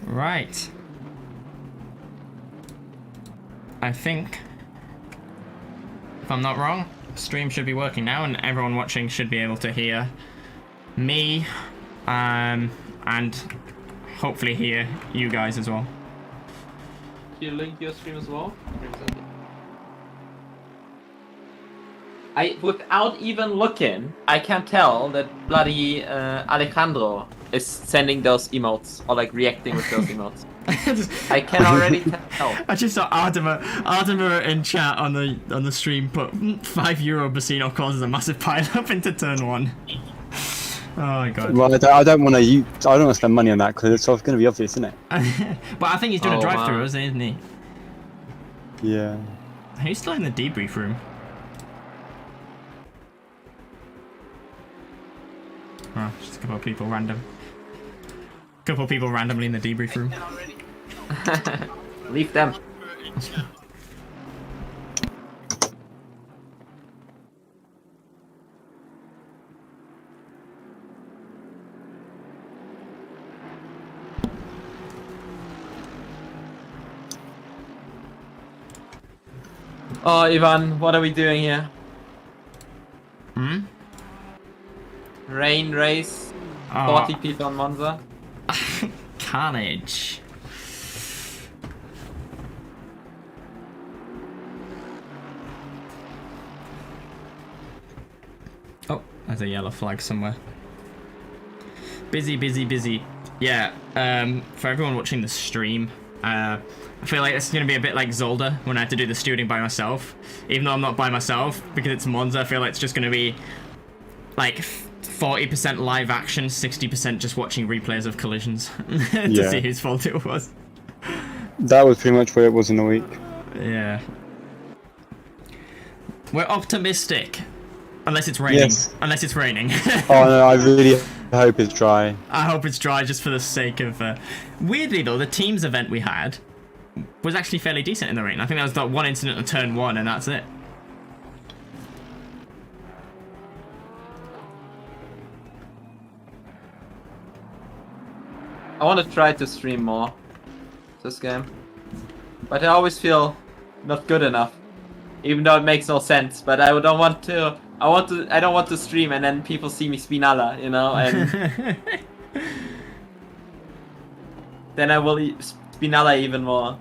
Right. I think, if I'm not wrong, stream should be working now and everyone watching should be able to hear me and hopefully hear you guys as well. Can you link your stream as well? Without even looking, I can tell that bloody Alejandro is sending those emotes or like reacting with those emotes. I can already tell. I just saw Artemer in chat on the stream put €5 Bassino causes a massive pile up into turn 1. Oh my god. Well, I don't want to spend money on that because it's going to be obvious, isn't it? But I think he's doing a drive through us, isn't he? Yeah. He's still in the debrief room. Oh, just a couple of people randomly in the debrief room. Leave them. Oh, Ivan, what are we doing here? Rain race, 40 people on Monza. Carnage. Oh, there's a yellow flag somewhere. Busy, busy, busy. Yeah, for everyone watching the stream, I feel like it's going to be a bit like Zolder when I have to do the stewarding by myself. Even though I'm not by myself, because it's Monza, I feel like it's just going to be like 40% live action, 60% just watching replays of collisions to see whose fault it was. That was pretty much where it was in the week. Yeah. We're optimistic. Unless it's raining. Yes. Unless it's raining. Oh no, I really hope it's dry. I hope it's dry just for the sake of... Weirdly though, the teams event we had was actually fairly decent in the rain. I think there was that one incident on turn 1 and that's it. I want to try to stream more this game, but I always feel not good enough, even though it makes no sense. But I don't want to. I don't want to stream and then people see me Spinalla, you know, and then I will Spinalla even more,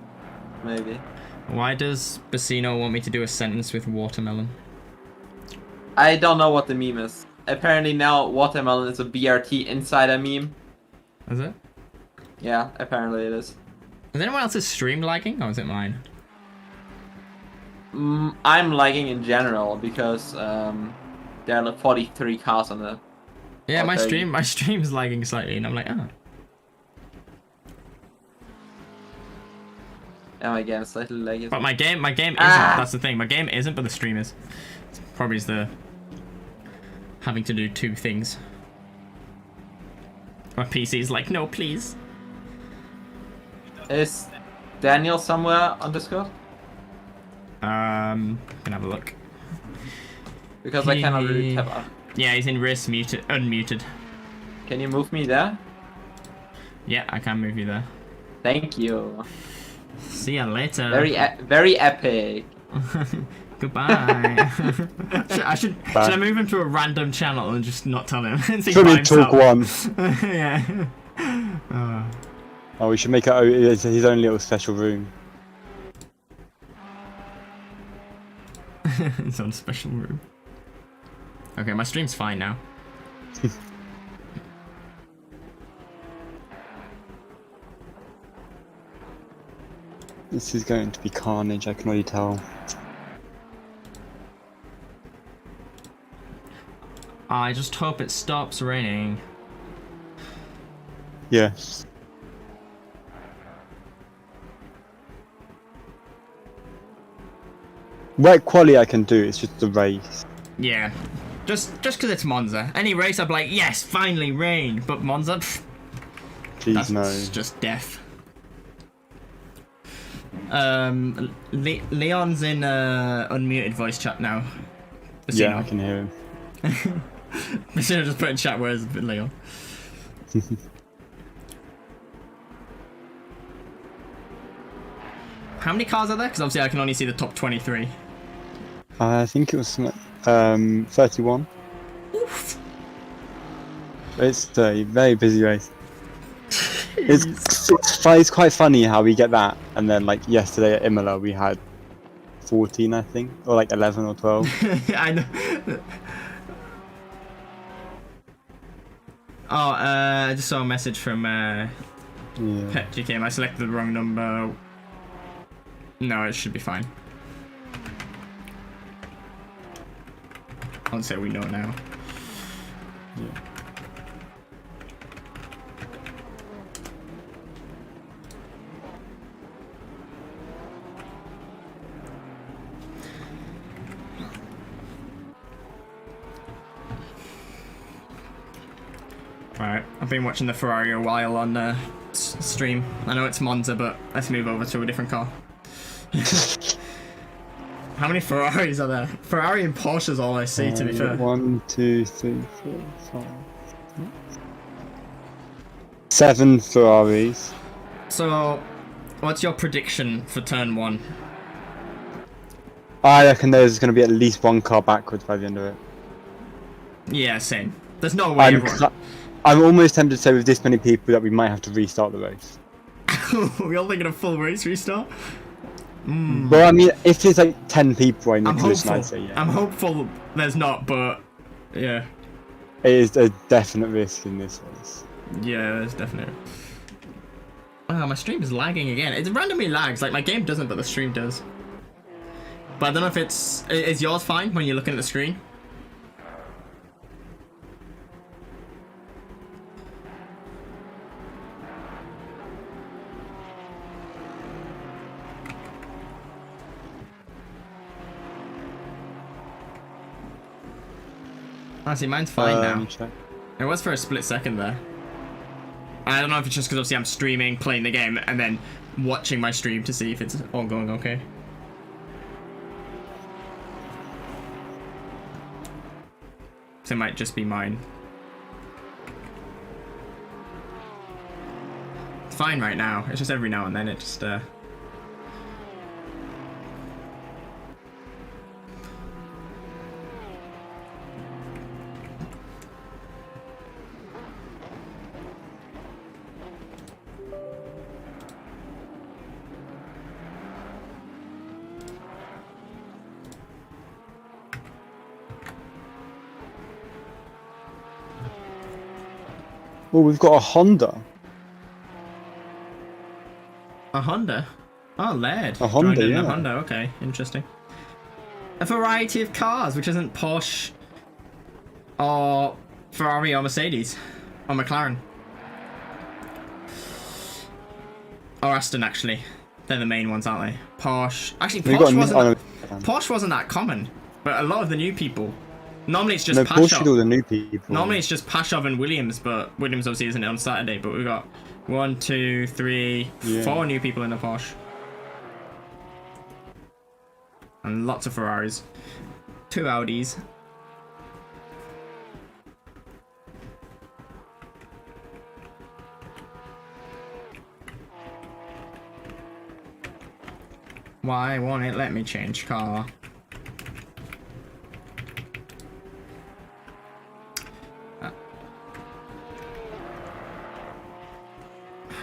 maybe. Why does Bassino want me to do a sentence with watermelon? I don't know what the meme is. Apparently now watermelon is a BRT insider meme. Is it? Yeah, apparently it is. Is anyone else's stream lagging, or is it mine? I'm lagging in general because there are like 43 cars on the. Yeah, my stream's lagging slightly, and I'm like, oh. Yeah, my game is slightly lagging. But my game isn't. That's the thing. My game isn't, but the stream is. It's probably the having to do two things. My PC's like, no, please. Is Daniel somewhere on Discord? Can have a look. Because I cannot really tap up. Yeah, he's in risk unmuted. Can you move me there? Yeah, I can move you there. Thank you. See ya later. Very epic. Goodbye. Should I move him to a random channel and just not tell him? And see Probably talk one. Yeah. Oh, we should make it his own little special room. His own special room. Okay, my stream's fine now. This is going to be carnage, I can already tell. I just hope it stops raining. Yes. Wet quality I can do, it's just the race. Yeah. Just because it's Monza. Any race I'd be like, yes, finally rain. But Monza, Please no. that's just death. Leon's in unmuted voice chat now. Yeah, I can hear him. I should have just put in chat where's Leon. How many cars are there? Because obviously I can only see the top 23. I think it was 31. Oof. It's a very busy race. It's quite funny how we get that, and then like yesterday at Imola we had 14, I think, or like 11 or 12. I know. Oh, I just saw a message from Pet GKM. I selected the wrong number. No, it should be fine. I'll say we know now. Yeah. Right, I've been watching the Ferrari a while on stream. I know it's Monza, but let's move over to a different car. How many Ferraris are there? Ferrari and Porsche is all I see, to be fair. 1, 2, 3, 4, 5, 6. 7 Ferraris. So, what's your prediction for turn 1? I reckon there's going to be at least one car backwards by the end of it. Yeah, same. There's no way I'm almost tempted to say with this many people that we might have to restart the race. We're all thinking of full race restart? Well, I mean, if there's like 10 people in the collision, I'd say yeah. I'm hopeful there's not, but yeah. It is a definite risk in this race. Yeah, there's definitely. Oh, my stream is lagging again. It randomly lags. Like, my game doesn't, but the stream does. But I don't know if it's... Is yours fine when you're looking at the screen? Honestly, mine's fine now. Check. It was for a split second there. I don't know if it's just because obviously I'm streaming, playing the game, and then watching my stream to see if it's all going okay. So it might just be mine. It's fine right now. It's just every now and then it just Well, we've got a Honda. A Honda? Oh, LED. A Honda, Joined in yeah. A Honda, okay, interesting. A variety of cars, which isn't Porsche or Ferrari or Mercedes or McLaren. Or Aston, actually. They're the main ones, aren't they? Porsche. Actually, Porsche wasn't that common, but a lot of the new people. Normally it's just Porsche all the new people. Normally it's just Pashov and Williams, but Williams obviously isn't on Saturday. But we've got 1, 2, 3, 4 new people in the Porsche. And lots of Ferraris. 2 Audis. Why won't it let me change car?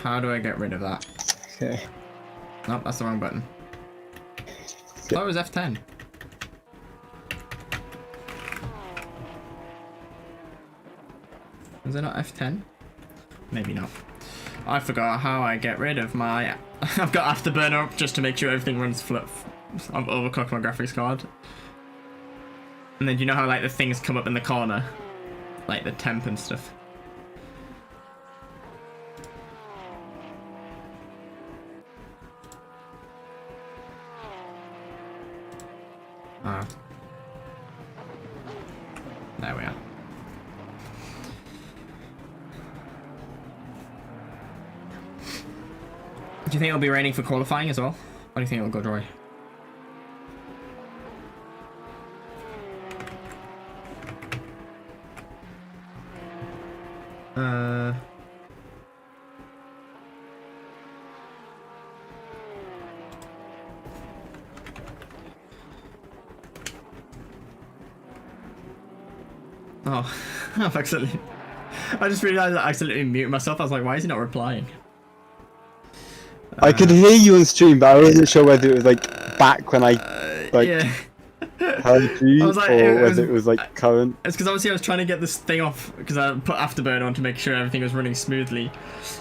How do I get rid of that? Okay. Nope, that's the wrong button. Yeah. Oh, it was F10. Is it not F10? Maybe not. I forgot how I get rid of my... I've got Afterburner up just to make sure everything runs fluff. I've overclocked my graphics card. And then you know how like the things come up in the corner? Like the temp and stuff. Ah. There we are. Do you think it'll be raining for qualifying as well? Or do you think it'll go dry? Oh, I've accidentally... I just realised I accidentally muted myself. I was like, why is he not replying? I could hear you on stream, but I wasn't sure whether it was like back when I Yeah. heard you, I was like, or whether it was like current. It's because obviously I was trying to get this thing off because I put Afterburner on to make sure everything was running smoothly.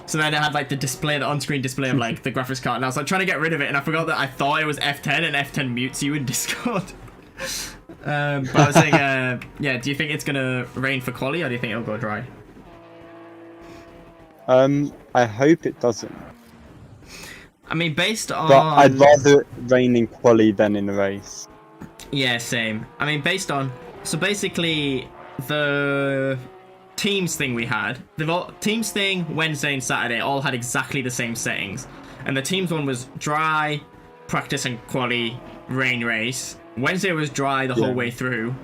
So then I had like the display, the on-screen display of like the graphics card, and I was like trying to get rid of it, and I forgot that I thought it was F10, and F10 mutes you in Discord. But I was saying, yeah, do you think it's gonna rain for quali, or do you think it'll go dry? I hope it doesn't. I mean, based on... But I'd rather it rain in quali than in the race. Yeah, same. I mean, based on... So basically, the teams thing we had, teams thing, Wednesday and Saturday all had exactly the same settings. And the teams one was dry, practice and quali, rain race. Wednesday was dry the whole way through.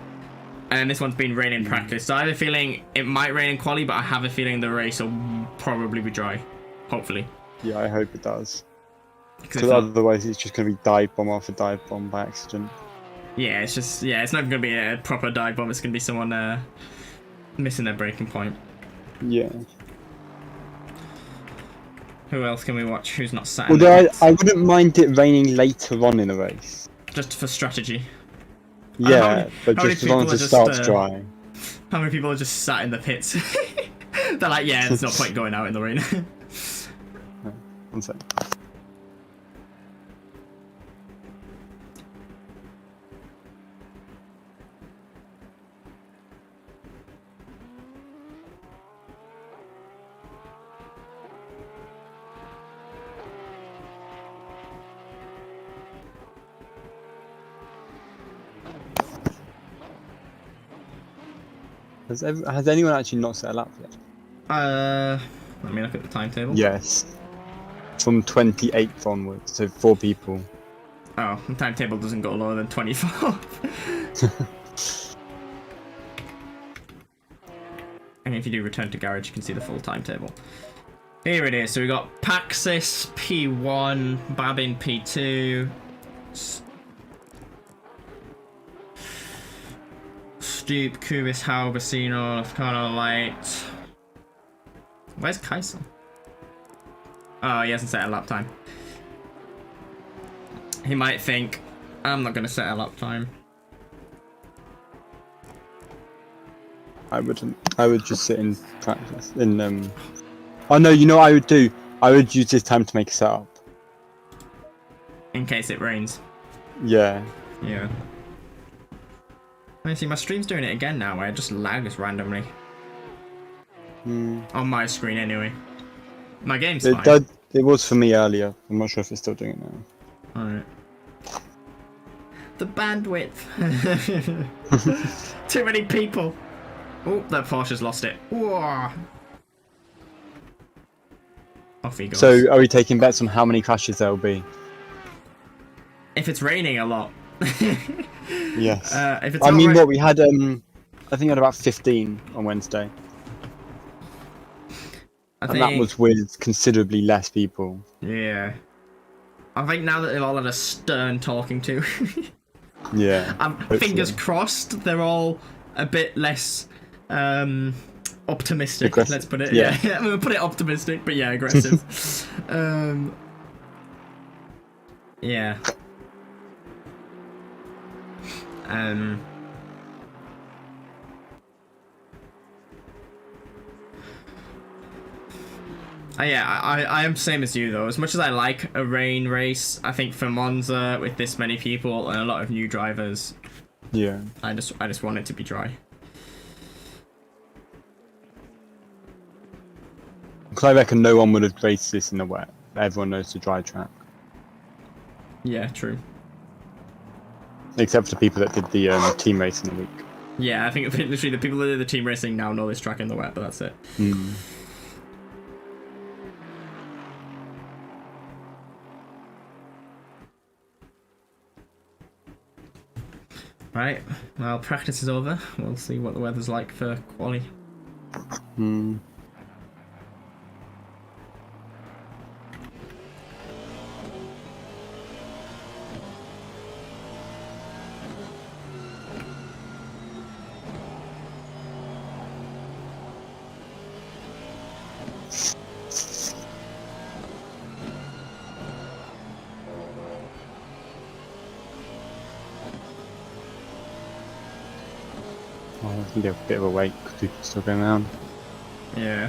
And this one's been rain in practice. So I have a feeling it might rain in quali, but I have a feeling the race will probably be dry. Hopefully. Yeah, I hope it does. Because otherwise it's just going to be dive bomb after dive bomb by accident. Yeah, it's just, yeah, it's not going to be a proper dive bomb. It's going to be someone missing their breaking point. Yeah. Who else can we watch who's not sat in Although the pits? I wouldn't mind it raining later on in the race. Just for strategy. Yeah, but just as long as it starts dry. How many people are just sat in the pits? They're like, yeah, there's no point going out in the rain. One sec. Has anyone actually not set a lap yet? Let me look at the timetable. Yes. From 28th onwards, so 4 people. Oh, the timetable doesn't go lower than 24. And if you do return to garage, you can see the full timetable. Here it is. So we got Paxis P1, Babin P2, Stoop, Kubis, Halbacino, Lafcano Light. Where's Kaisen? Oh, he hasn't set a lap time. He might think, I'm not going to set a lap time. I wouldn't. I would just sit in practice. Oh no, you know what I would do? I would use this time to make a setup. In case it rains. Yeah. Yeah. I see, my stream's doing it again now, where it just lags randomly. On my screen, anyway. My game's fine. It was for me earlier. I'm not sure if it's still doing it now. Alright. The bandwidth. Too many people. Oh, that Porsche's lost it. Whoa. Off he goes. So, are we taking bets on how many crashes there will be? If it's raining a lot. Yes. If it's I mean, what we had, I think we had about 15 on Wednesday. And that was with considerably less people. Yeah. I think now that they've all had a stern talking to. Yeah. Fingers crossed they're all a bit less optimistic. Aggressive, Let's put it. yeah. Yeah, we'll put it optimistic, but yeah, aggressive. Yeah. Yeah, I am same as you though. As much as I like a rain race, I think for Monza with this many people and a lot of new drivers, Yeah. I just want it to be dry. Because I reckon no one would have raced this in the wet. Everyone knows the dry track. Yeah, true. Except for the people that did the team race in the week. Yeah, I think literally the people that do the team racing now know this track in the wet, but that's it. Right, well, practice is over. We'll see what the weather's like for quali. Well, I think a bit of a wait because people are still going around. Yeah.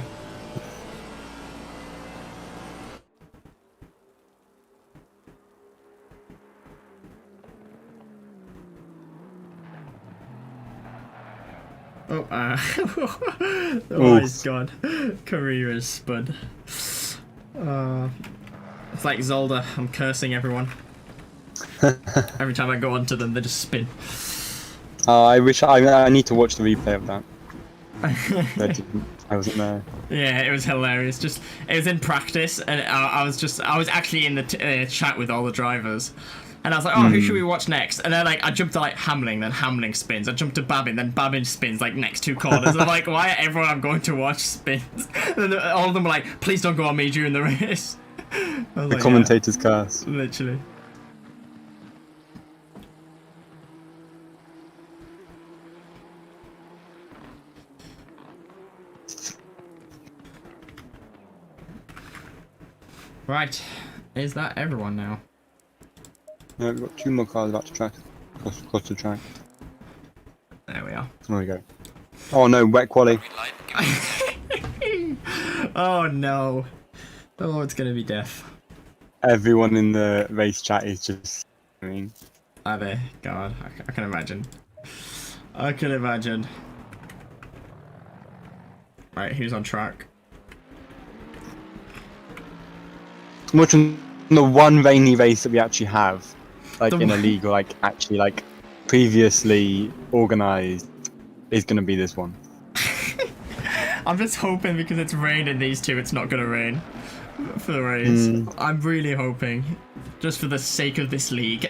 Oh, oh he's gone. Career is spud. It's like Zelda. I'm cursing everyone. Every time I go onto them, they just spin. I wish I need to watch the replay of that. I wasn't there. Yeah, it was hilarious. Just it was in practice, and I was actually in the chat with all the drivers, and I was like, oh, who should we watch next? And then like I jumped to like Hamling, then Hamling spins. I jumped to Babin, then Babin spins like next 2 corners. I'm like, why are everyone I'm going to watch spins? And then all of them were like, please don't go on me during the race. The commentator's curse. Literally. Right, is that everyone now? No, we've got 2 more cars about to track. Across the track. There we are. There we go. Oh no, wet quali. Oh no. Oh, it's gonna be death. Everyone in the race chat is just. I mean, Are they? God, I can imagine. I can imagine. Right, who's on track? watching the one rainy race that we actually have, like The in a one- league, or like actually like previously organised, is going to be this one. I'm just hoping because it's rained in these two, it's not gonna rain for the race. I'm really hoping, just for the sake of this league.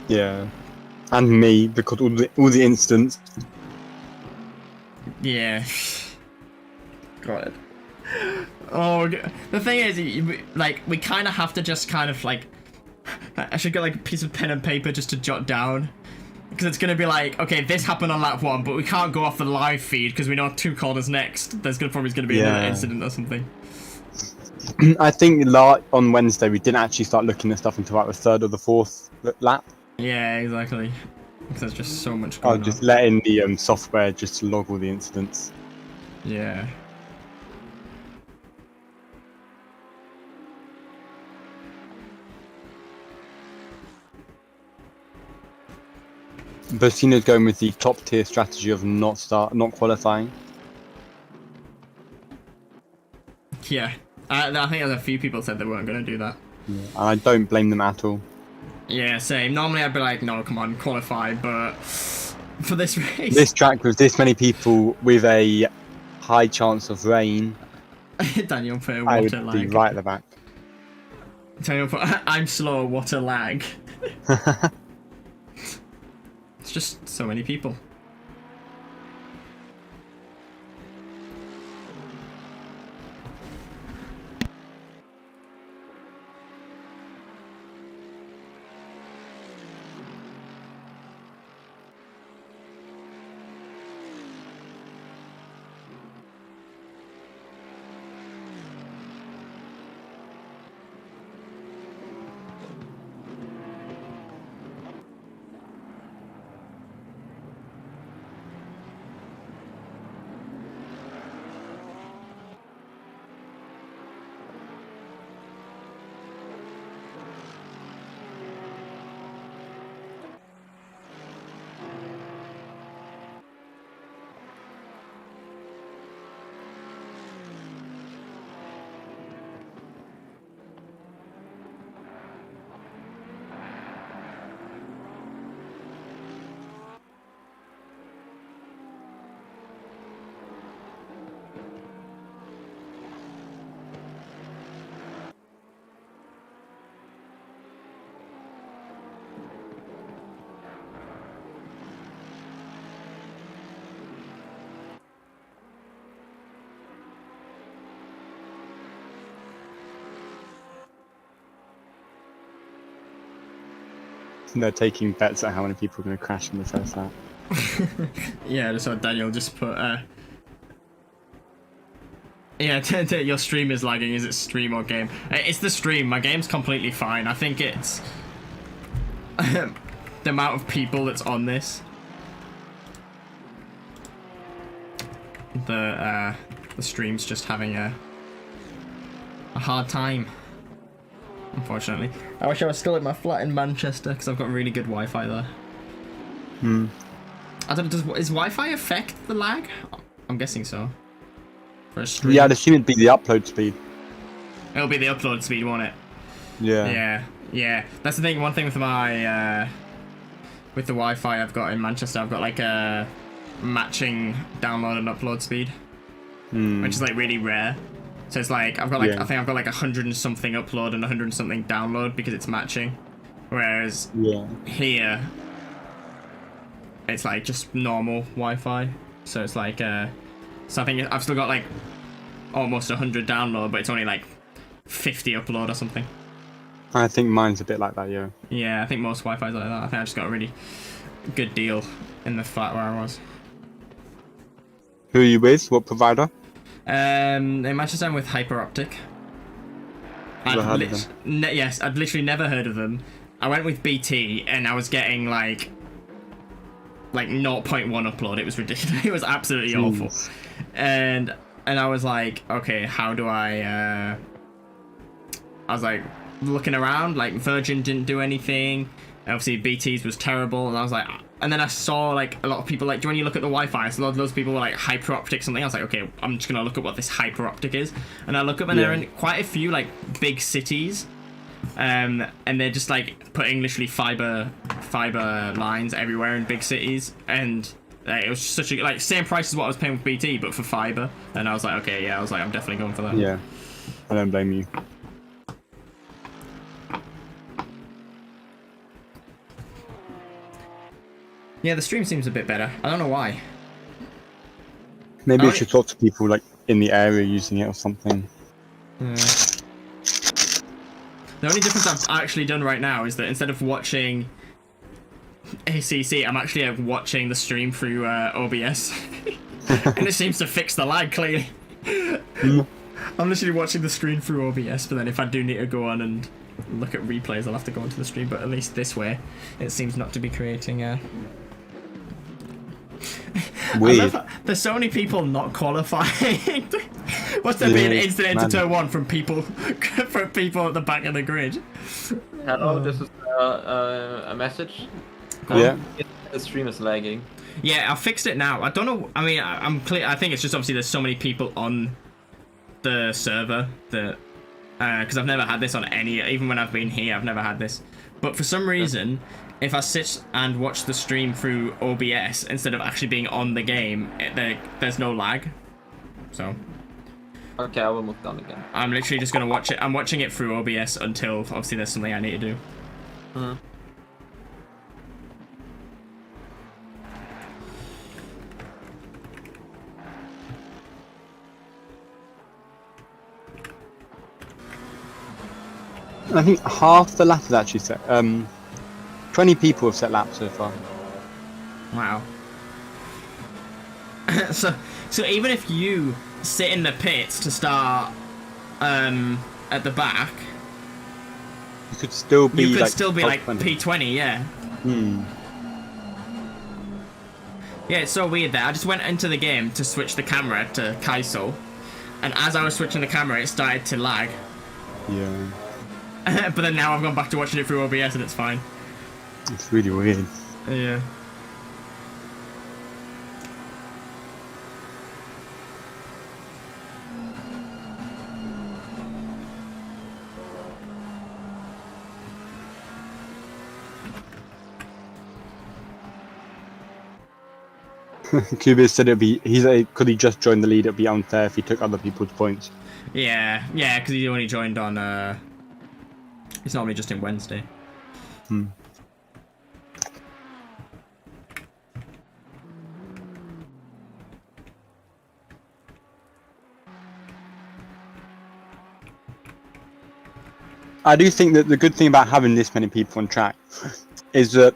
Yeah, and me, because all the incidents. Yeah. God. Oh, the thing is, like, we kind of have to just kind of like, I should get like a piece of pen and paper just to jot down. Because it's going to be like, okay, this happened on lap 1, but we can't go off the live feed because we know 2 corners next. There's probably going to be another incident or something. I think on Wednesday we didn't actually start looking at stuff until like the 3rd or the 4th lap. Yeah, exactly. Because there's just so much going on. Just letting the software just log all the incidents. Yeah. Bertino's going with the top tier strategy of not qualifying. Yeah. I think there's a few people said they weren't going to do that. Yeah. And I don't blame them at all. Yeah, same. Normally I'd be like, no, come on, qualify, but for this race... This track with this many people with a high chance of rain, Daniel put I water would lag. be right at the back. Daniel put, I'm slow, what a lag. It's just so many people. They're taking bets at how many people are going to crash in the first lap. Yeah, just so Daniel just put. Yeah, your stream is lagging. Is it stream or game? It's the stream. My game's completely fine. I think it's the amount of people that's on this. The stream's just having a hard time. Unfortunately, I wish I was still at my flat in Manchester because I've got really good Wi-Fi there. I don't know. Does Wi-Fi affect the lag? I'm guessing so. For a stream. Yeah, I'd assume it'd be the upload speed. It'll be the upload speed, won't it? Yeah. Yeah. That's the thing. One thing with my with the Wi-Fi I've got in Manchester, I've got like a matching download and upload speed, which is like really rare. So it's like I've got like I think I've got like 100 and something upload and 100 and something download because it's matching. Whereas here it's like just normal Wi-Fi. So it's like so I think I've still got like almost 100 download, but it's only like 50 upload or something. I think mine's a bit like that, yeah. Yeah, I think most Wi-Fi's like that. I think I just got a really good deal in the flat where I was. Who are you with? What provider? In Manchester, I'm with Hyperoptic. Yes, I'd literally never heard of them. I went with BT and I was getting like 0.1 upload. It was ridiculous. It was absolutely awful. And I was like, okay, how do I was like looking around, like Virgin didn't do anything. Obviously BT's was terrible, and I was like, and then I saw like a lot of people like, when you look at the Wi-Fi, so those people were like Hyperoptic something. I was like, okay, I'm just gonna look at what this Hyperoptic is, and I look up and they're in quite a few like big cities, and they're just like putting literally fiber lines everywhere in big cities, and it was such a like same price as what I was paying with BT, but for fiber. And I was like, okay, yeah, I was like, I'm definitely going for that. Yeah, I don't blame you. Yeah, the stream seems a bit better. I don't know why. Maybe you should talk to people like in the area using it or something. The only difference I've actually done right now is that instead of watching ACC, I'm actually watching the stream through OBS. And it seems to fix the lag, clearly. I'm literally watching the screen through OBS, but then if I do need to go on and look at replays, I'll have to go into the stream, but at least this way, it seems not to be creating weird. There's so many people not qualifying. What's there being incident into turn one from people at the back of the grid? Hello, this is a message. Yeah. The stream is lagging. Yeah, I fixed it now. I don't know. I mean, I'm clear. I think it's just obviously there's so many people on the server that because I've never had this on any. Even when I've been here, I've never had this. But for some reason, if I sit and watch the stream through OBS instead of actually being on the game, there's no lag. So. Okay, I will move down again. I'm literally just gonna watch it. I'm watching it through OBS until obviously there's something I need to do. I think half the lap is actually set. 20 people have set laps so far. Wow. So even if you sit in the pits to start at the back, you could still be like P20, yeah. Yeah, it's so weird there. I just went into the game to switch the camera to Kaisel, and as I was switching the camera, it started to lag. Yeah. But then now I've gone back to watching it through OBS and it's fine. It's really weird. Yeah. Kuba said could he just join the lead, it'd be unfair if he took other people's points. Yeah, because he only joined on it's normally just in Wednesday. I do think that the good thing about having this many people on track is that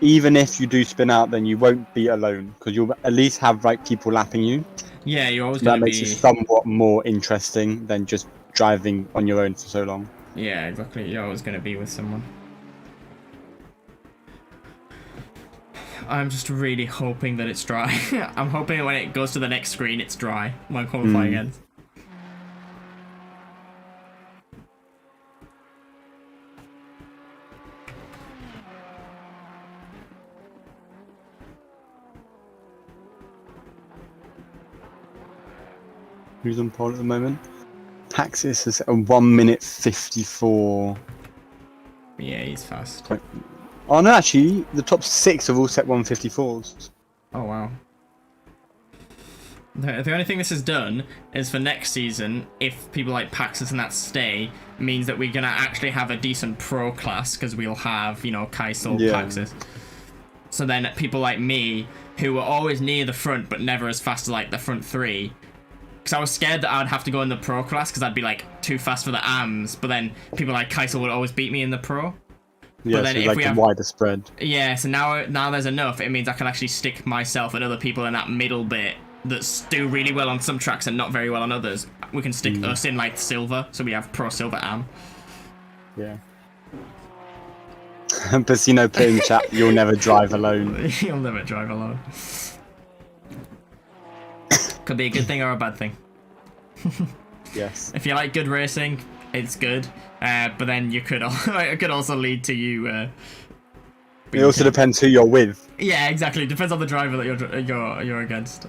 even if you do spin out, then you won't be alone because you'll at least have like people lapping you. Yeah, you're always That going to makes be... it somewhat more interesting than just driving on your own for so long. Yeah, exactly. You're always going to be with someone. I'm just really hoping that it's dry. I'm hoping when it goes to the next screen, it's dry when qualifying ends. Who's on pole at the moment? Taxis is at 1 minute 54. Yeah, he's fast. Oh no, actually, the top 6 have all set 154s. Oh, wow. The only thing this has done is for next season, if people like Paxis and that stay, means that we're going to actually have a decent pro class, because we'll have, you know, Kaisel, Paxis. So then people like me, who were always near the front, but never as fast as, like, the front 3, because I was scared that I would have to go in the pro class, because I'd be, like, too fast for the AMs, but then people like Kaisel would always beat me in the pro. Yeah, but then so if like we a have, wider spread. Yeah, so now there's enough. It means I can actually stick myself and other people in that middle bit that do really well on some tracks and not very well on others. We can stick us in like silver, so we have pro silver AM. Yeah. Basino put in chat, you'll never drive alone. You'll never drive alone. Could be a good thing or a bad thing. Yes. If you like good racing, it's good. But then you could it could also lead to you. It also depends who you're with. Yeah, exactly. Depends on the driver that you're against.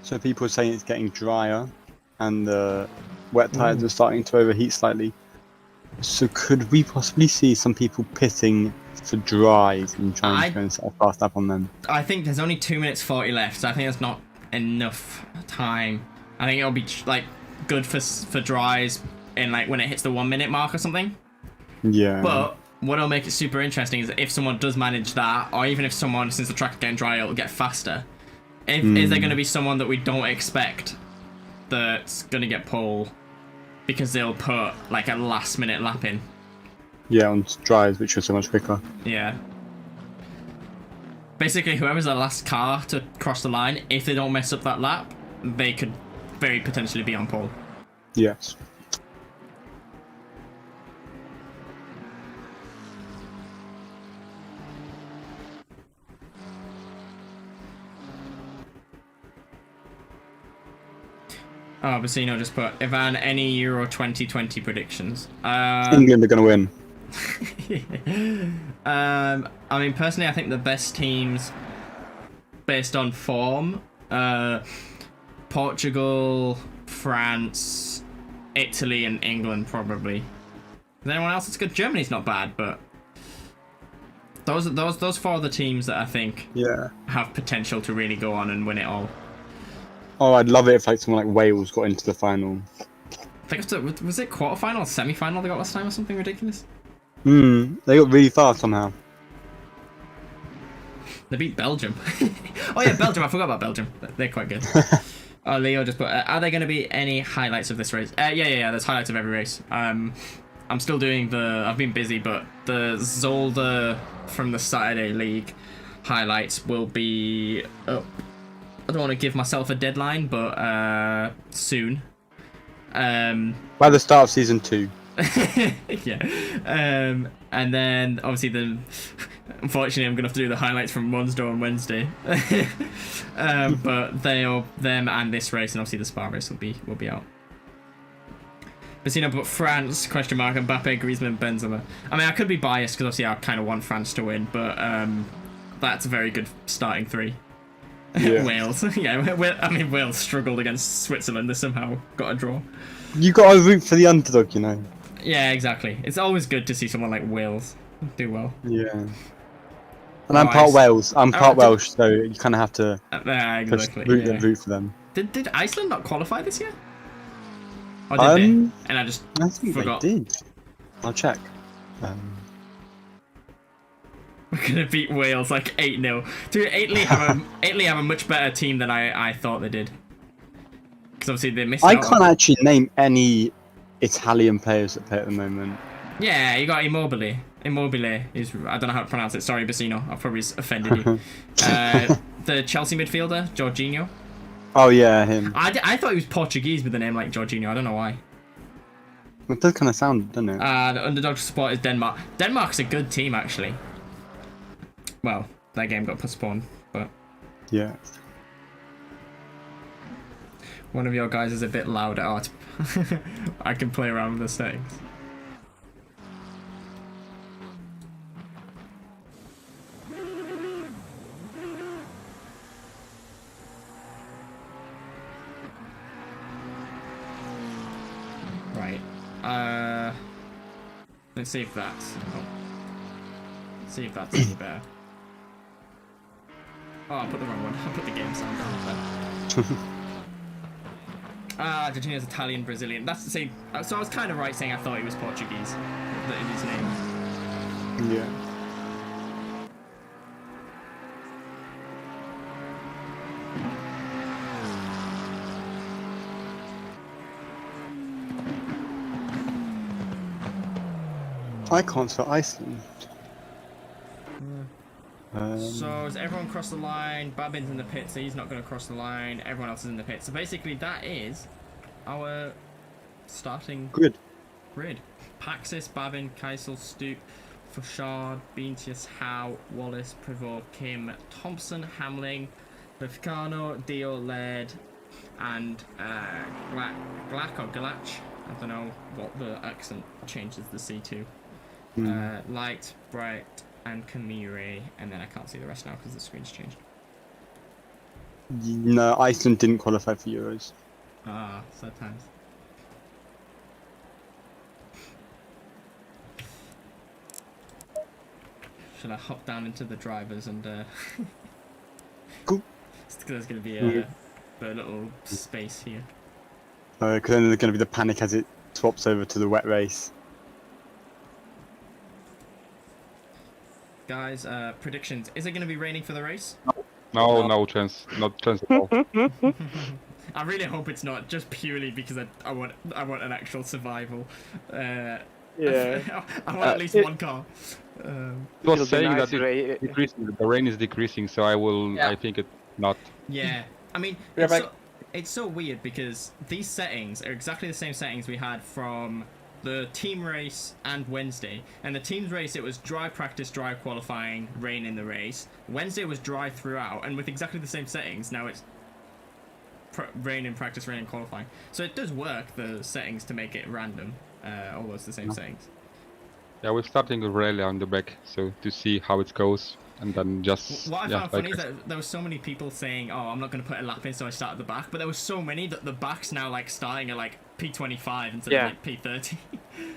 So people are saying it's getting drier and the wet tires are starting to overheat slightly. So could we possibly see some people pitting for dries and trying to go and set a fast lap on them? I think there's only 2 minutes 40 left, so I think that's not enough time. I think it'll be like good for dries in like when it hits the 1 minute mark or something. Yeah. But what'll make it super interesting is that if someone does manage that, or even if someone, since the track's getting drier, it'll get faster. Is there going to be someone that we don't expect that's going to get pole because they'll put like a last minute lap in? Yeah, on dries, which are so much quicker. Yeah. Basically, whoever's the last car to cross the line, if they don't mess up that lap, they could very potentially be on pole. Yes. Oh, Bassino just put, Ivan, any Euro 2020 predictions? England are going to win. I mean, personally, I think the best teams, based on form, Portugal, France, Italy, and England probably. Is there anyone else that's good? Germany's not bad, but those four are the teams that I think have potential to really go on and win it all. Oh, I'd love it if like someone like Wales got into the final. I think was it quarterfinal or semi-final they got last time or something ridiculous? They got really far somehow. They beat Belgium. Oh yeah, Belgium. I forgot about Belgium. They're quite good. Oh, Leo just put, are there going to be any highlights of this race? Yeah. There's highlights of every race. I'm still doing I've been busy, but the Zolder from the Saturday League highlights will be up. I don't want to give myself a deadline, but soon. By the start of season 2. Yeah. And then obviously unfortunately I'm gonna have to do the highlights from Monza on Wednesday. But them and this race and obviously the Spa race will be out. But France, question mark, Mbappe, Griezmann, Benzema. I mean, I could be biased because obviously I kind of want France to win, but that's a very good starting 3. Yeah. Wales. Yeah, Wales struggled against Switzerland. They somehow got a draw. You got to root for the underdog, you know. Yeah, exactly. It's always good to see someone like Wales do well. Yeah. And I'm part Wales. I'm part Welsh, so you kind of have to exactly. root for them. Did Iceland not qualify this year? Or did they? And I think forgot. They did. I'll check. We're gonna beat Wales like 8-0. Dude, Italy have a much better team than I thought they did. Because obviously they missed. I can't actually name any Italian players that play at the moment. Yeah, you got Immobile. Immobile is, I don't know how to pronounce it. Sorry, Bassino. I've probably offended you. The Chelsea midfielder, Jorginho. Oh yeah, him. I thought he was Portuguese with a name like Jorginho. I don't know why. It does kind of sound, doesn't it? The underdog support is Denmark. Denmark's a good team, actually. Well, that game got postponed, but... Yeah. One of your guys is a bit loud at art. I can play around with the settings. Right. Let's see if that's... Oh. Let's see if that's any better. Oh, I put the wrong one. I put the game sound down. Argentina's Italian, Brazilian. That's the same. So I was kind of right saying I thought he was Portuguese in his name. Yeah. I can't spell Iceland. So has everyone crossed the line? Babin's in the pit, so he's not going to cross the line. Everyone else is in the pit. So basically that is our starting grid. Paxis, Babin, Keisel, Stoop, Fouchard, Beantius, Howe, Wallace, Prevot, Kim, Thompson, Hamling, Befcano, Dio, Laird, and Glack or Galach. I don't know what the accent changes the C to. Light, Bright, and Kamiri, and then I can't see the rest now because the screen's changed. No, Iceland didn't qualify for Euros. Ah, sad times. Should I hop down into the drivers and Cool. There's going to be a little space here. Because then there's going to be the panic as it swaps over to the wet race. Guys, predictions. Is it going to be raining for the race? No chance. Not chance at all. I really hope it's not, just purely because I want an actual survival. Yeah. I want at least one car. It was saying that it's decreasing. The rain is decreasing, so I will. Yeah. I think it's not. Yeah. I mean, it's so weird because these settings are exactly the same settings we had from the team race and Wednesday. And the team's race, it was dry practice, dry qualifying, rain in the race. Wednesday was dry throughout, and with exactly the same settings, now it's rain in practice, rain in qualifying. So it does work, the settings, to make it random, although it's the same settings. Yeah, we're starting with Rayleigh on the back, so to see how it goes. and then just What I yeah, found funny is that there were so many people saying, "Oh, I'm not going to put a lap in, so I start at the back." But there were so many that the back's now like starting at like P25 instead of like P30.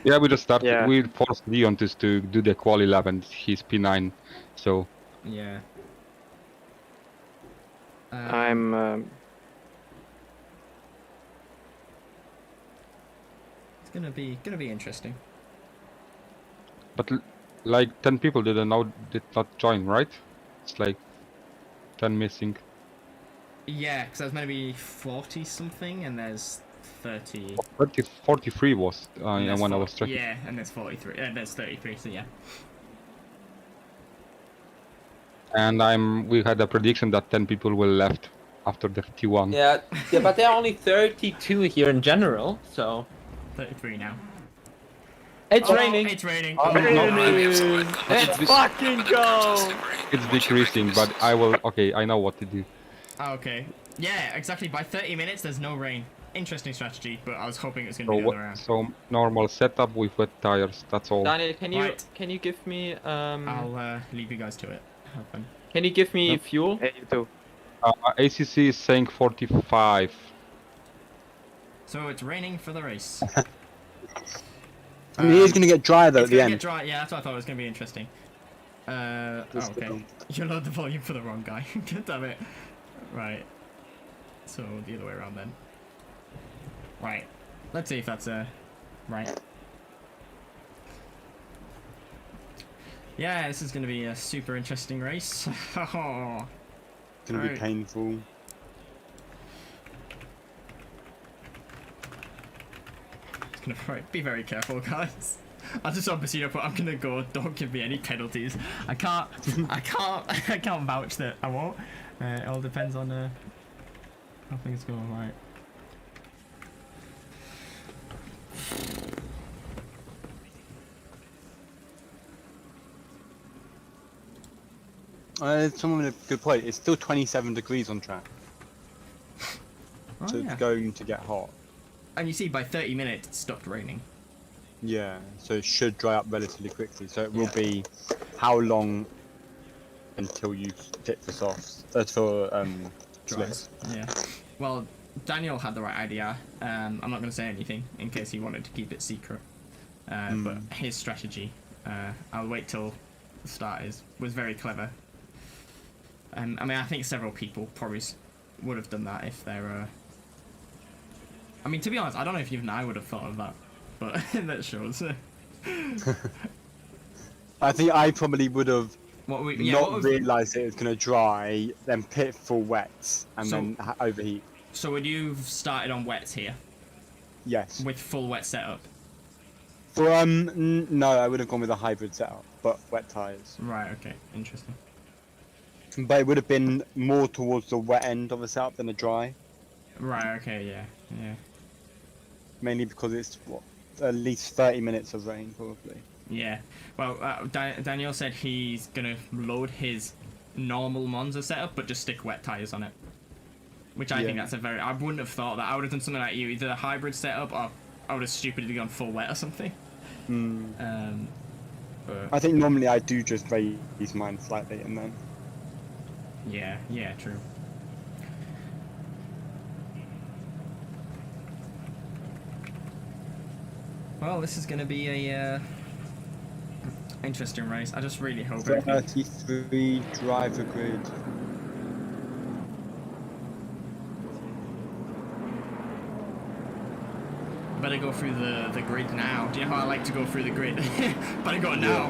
Yeah, we just started. Yeah. We forced Leon to do the quali lap, and he's P9. So yeah. It's gonna be interesting. But like 10 people did not join, right? It's like 10 missing. Yeah, because there's meant to be 40 something, and there's 30. 43 was when I was checking. Yeah, and there's 43. There's 33. So yeah. And we had a prediction that 10 people will left after the T1. Yeah, but there are only 32 here in general, so 33 now. It's raining. It's raining. Let's fucking go. It's decreasing, but I will. Okay, I know what to do. Okay. Yeah, exactly. By 30 minutes, there's no rain. Interesting strategy, but I was hoping it was going to be the other way around. So normal setup with wet tires. That's all. Daniel, can you give me I'll leave you guys to it. Have fun. Can you give me fuel? Hey, you too. ACC is saying 45. So it's raining for the race. I mean, it is going to get dry though at the end. Get dry. Yeah, that's what I thought. It was going to be interesting. Okay. You lowered the volume for the wrong guy. Damn it. Right. So the other way around then. Right. Let's see if that's right. Yeah, this is going to be a super interesting race. It's going to be painful. Be very careful, guys. I just saw Bassino put, I'm gonna go, don't give me any penalties. I can't vouch that I won't. It all depends on how things go, right. Someone with a good point. It's still 27 degrees on track. So it's going to get hot. And you see, by 30 minutes, it stopped raining. Yeah, so it should dry up relatively quickly. So it will be how long until you hit the softs? Slicks. Yeah. Well, Daniel had the right idea. I'm not going to say anything in case he wanted to keep it secret. But his strategy, I'll wait till the start was very clever. I mean, I think several people probably would have done that if they're. I mean, to be honest, I don't know if even I would have thought of that, but that shows. I think I probably would have realised it was going to dry, then pit full wets, and then overheat. So would you have started on wets here? Yes. With full wet setup? For no, I would have gone with a hybrid setup, but wet tyres. Right, okay, interesting. But it would have been more towards the wet end of the setup than the dry. Right, okay, yeah. Mainly because it's, at least 30 minutes of rain, probably. Yeah. Well, Daniel said he's going to load his normal Monza setup, but just stick wet tyres on it. Which I think that's I wouldn't have thought that. I would have done something like you, either a hybrid setup, or I would have stupidly gone full wet or something. But I think normally I do just raise mine slightly and then... Yeah, true. Well, this is going to be a interesting race. I just really hope 33 driver grid. Better go through the grid now. Do you know how I like to go through the grid? Better go now.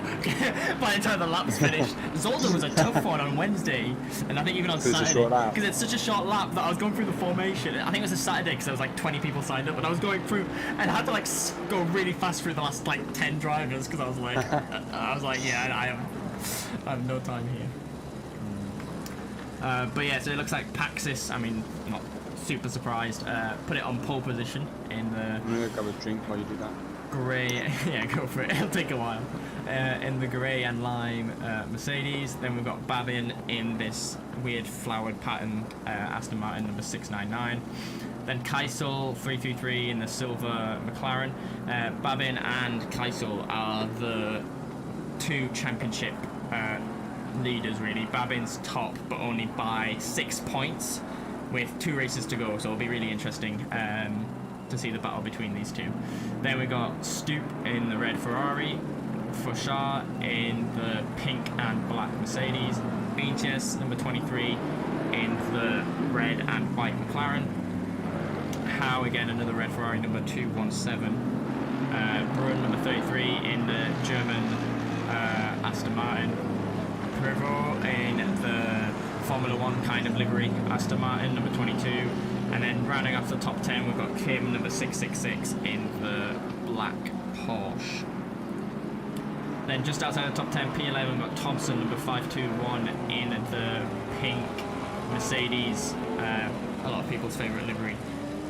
By the time the lap's finished. Zolder was a tough one on Wednesday, and I think even on Saturday. Because it's such a short lap that I was going through the formation. I think it was a Saturday because there was like 20 people signed up, but I was going through and I had to like go really fast through the last like 10 drivers because I was like, yeah, I have no time here. But yeah, so it looks like Paxis. I mean, not super surprised. Put it on pole position in the. I'm gonna grab a drink while you do that. Grey, yeah, go for it. It'll take a while. In the grey and lime Mercedes. Then we've got Babin in this weird flowered pattern Aston Martin number 699. Then Keisel 333 in the silver McLaren. Babin and Keisel are the two championship leaders really. Babin's top, but only by 6 points, with 2 races to go. So it'll be really interesting to see the battle between these two. Then we got Stoop in the red Ferrari, Fauchard in the pink and black Mercedes, Benches number 23 in the red and white McLaren, Howe again another red Ferrari number 217, Brun number 33 in the German Aston Martin, Prevot in the Formula 1 kind of livery Aston Martin number 22, and then rounding off the top 10 we've got Kim number 666 in the black Porsche. Then just outside the top 10 P11 we've got Thompson number 521 in the pink Mercedes, a lot of people's favourite livery.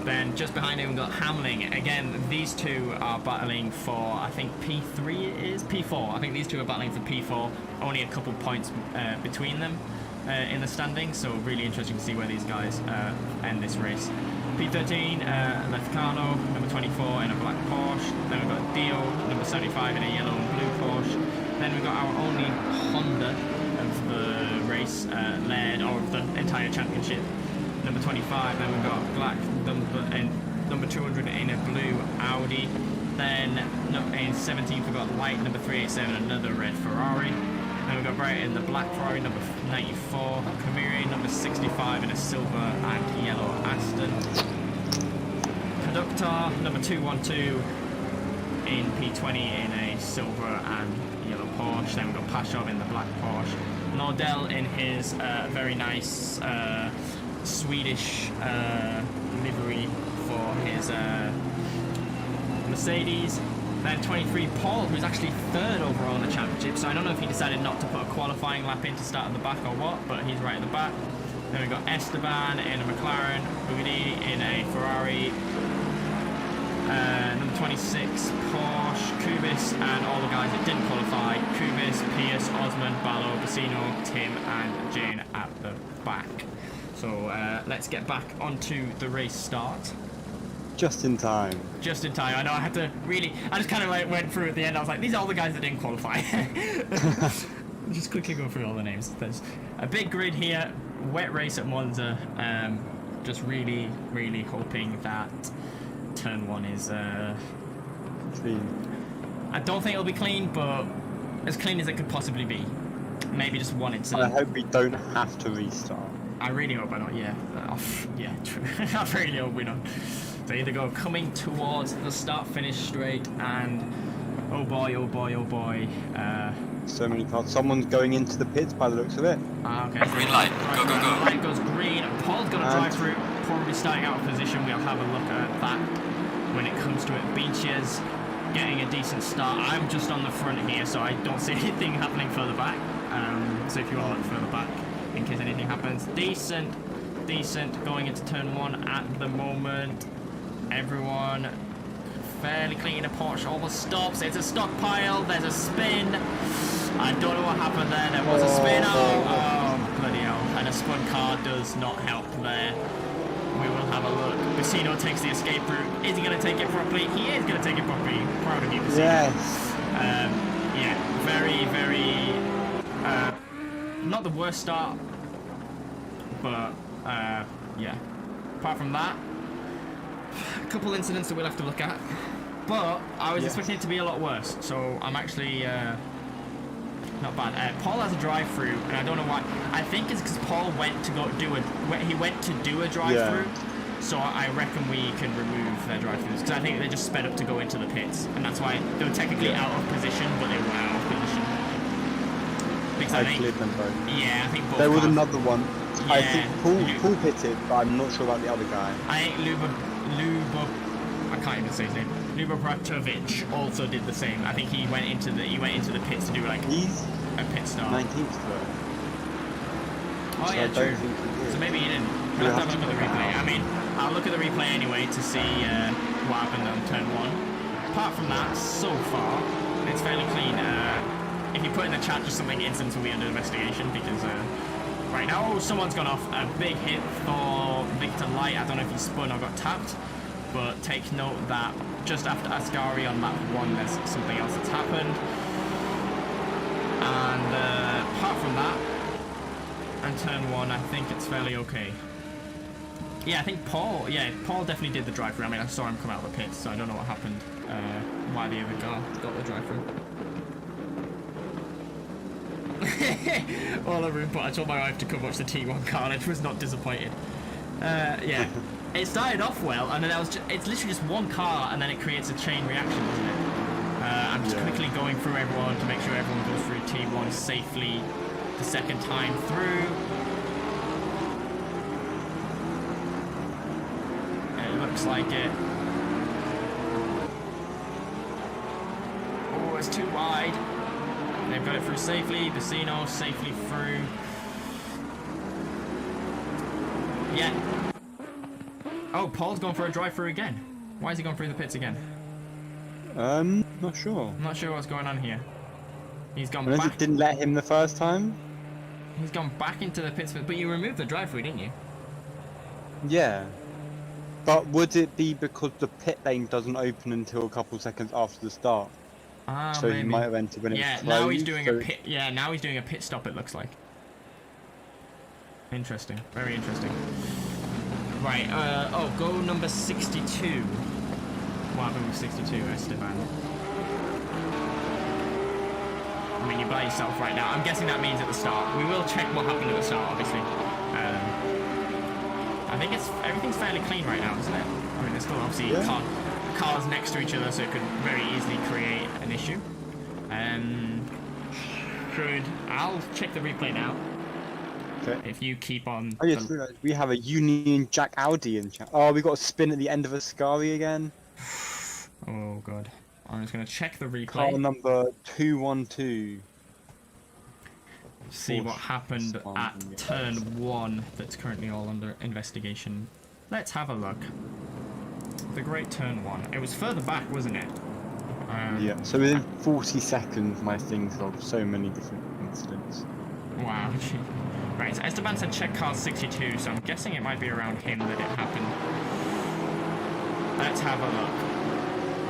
Then just behind him we've got Hamling. Again, these two are battling for, I think P3 it is? P4. I think these two are battling for P4. Only a couple points between them in the standings, so really interesting to see where these guys end this race. P13, Lefcano, number 24 in a black Porsche. Then we've got Dio, number 75 in a yellow and blue Porsche. Then we've got our only Honda of the race, led, or of the entire championship, number 25. Then we've got Black, number 200 in a blue Audi. Then in 17th we've got Light, number 387, another red Ferrari. Then we've got Bright in the black Ferrari, number 94. Kamiri, number 65 in a silver and yellow Aston. Conductor, number 212 in P20 in a silver and yellow Porsche. Then we've got Pashov in the black Porsche. Nordell in his very nice Swedish livery for his Mercedes. Then 23 Paul, who's actually 3rd overall in the championship, so I don't know if he decided not to put a qualifying lap in to start at the back or what, but he's right at the back. Then we've got Esteban in a McLaren, Bugatti in a Ferrari, number 26 Porsche, Kubis, and all the guys that didn't qualify: Kubis, Pierce, Osman, Ballo, Bassino, Tim and Jane at the back. So let's get back onto the race start. Just in time. Just in time. I know I had to really... I just kind of like went through at the end. I was like, these are all the guys that didn't qualify. Just quickly go through all the names. There's a big grid here. Wet race at Monza. Just really, really hoping that turn 1 is... Clean. I don't think it'll be clean, but as clean as it could possibly be. Maybe just one incident. I hope we don't have to restart. I really hope I don't, yeah. Yeah, true. I really hope we don't. So either go coming towards the start-finish straight and oh boy, oh boy, oh boy. So many cars. Someone's going into the pits by the looks of it. Okay. Green light. Go, go, go. Light goes green. Paul's going to drive through. Probably starting out of position. We'll have a look at that when it comes to it. Beaches getting a decent start. I'm just on the front here, so I don't see anything happening further back. So if you want to look further back in case anything happens. Decent going into turn 1 at the moment. Everyone fairly clean. A Porsche almost stops. It's a stockpile. There's a spin. I don't know what happened there. There was a spin. Oh, bloody hell. And a spun car does not help there. We will have a look. Bassino takes the escape route. Is he going to take it properly? He is going to take it properly. Proud of you, Bassino. Yes. Yeah, very, very... not the worst start. But, yeah. Apart from that, a couple incidents that we'll have to look at, but I was expecting it to be a lot worse, so I'm actually not bad. Paul has a drive-through, and I don't know why. I think it's because Paul went to do a drive-through, so I reckon we can remove their drive-throughs because I think they just sped up to go into the pits, and that's why they were technically out of position, but they were out of position. Because I cleared them both. Yeah, I think both. There was cars. another one. Yeah, I think Paul pitted, but I'm not sure about the other guy. I think I can't even say his name. Lubobratovic also did the same. I think he went into the pits to do like He's a pit start. 19th though. Oh So yeah, I don't true. think he did. So maybe he didn't. We'll have to have a look at the replay. I mean, I'll look at the replay anyway to see what happened on turn 1. Apart from that, so far, it's fairly clean. If you put in the chat just something incidents will be under investigation because right now someone's gone off. A big hit for Victor Light. I don't know if he spun or got tapped, but take note that just after Ascari on lap 1 there's something else that's happened. And apart from that, and turn 1, I think it's fairly okay. Yeah, I think Paul definitely did the drive-through. I mean, I saw him come out of the pits, so I don't know what happened, why the other car got the drive-through. All over input, I told my wife to come watch the T1 car, and she was not disappointed. Yeah, it started off well, and then it's literally just one car, and then it creates a chain reaction, doesn't it? I'm just quickly going through everyone to make sure everyone goes through T1 safely the second time through. It looks like it. Oh, it's too wide. They've got it through safely. Bassino safely through. Yeah. Oh, Paul's going for a drive-through again. Why is he going through the pits again? Not sure. I'm not sure what's going on here. He's gone Unless back. it didn't let him the first time? He's gone back into the pits, but you removed the drive-through, didn't you? Yeah. But would it be because the pit lane doesn't open until a couple seconds after the start? Ah, So maybe. he might have entered when it was Yeah, closed. now he's doing so a pit. Yeah, now he's doing a pit stop. It looks like. Interesting. Very interesting. Right. Oh, go number 62. What happened with 62, Esteban? I mean, you're by yourself right now. I'm guessing that means at the start. We will check what happened at the start, obviously. I think everything's fairly clean right now, isn't it? I mean, there's still obviously cars next to each other, so it could very easily create an issue. I'll check the replay now. Okay. If you keep on. Oh yes, we have a Union Jack Audi in chat. Oh, we got a spin at the end of a Ascari again. Oh god. I'm just gonna check the replay. Car number 212. See what happened at turn 1 that's currently all under investigation. Let's have a look. The great turn 1. It was further back, wasn't it? Yeah, so within 40 seconds my things logged so many different incidents. Wow. Right, so Esteban said check car 62, so I'm guessing it might be around him that it happened. Let's have a look.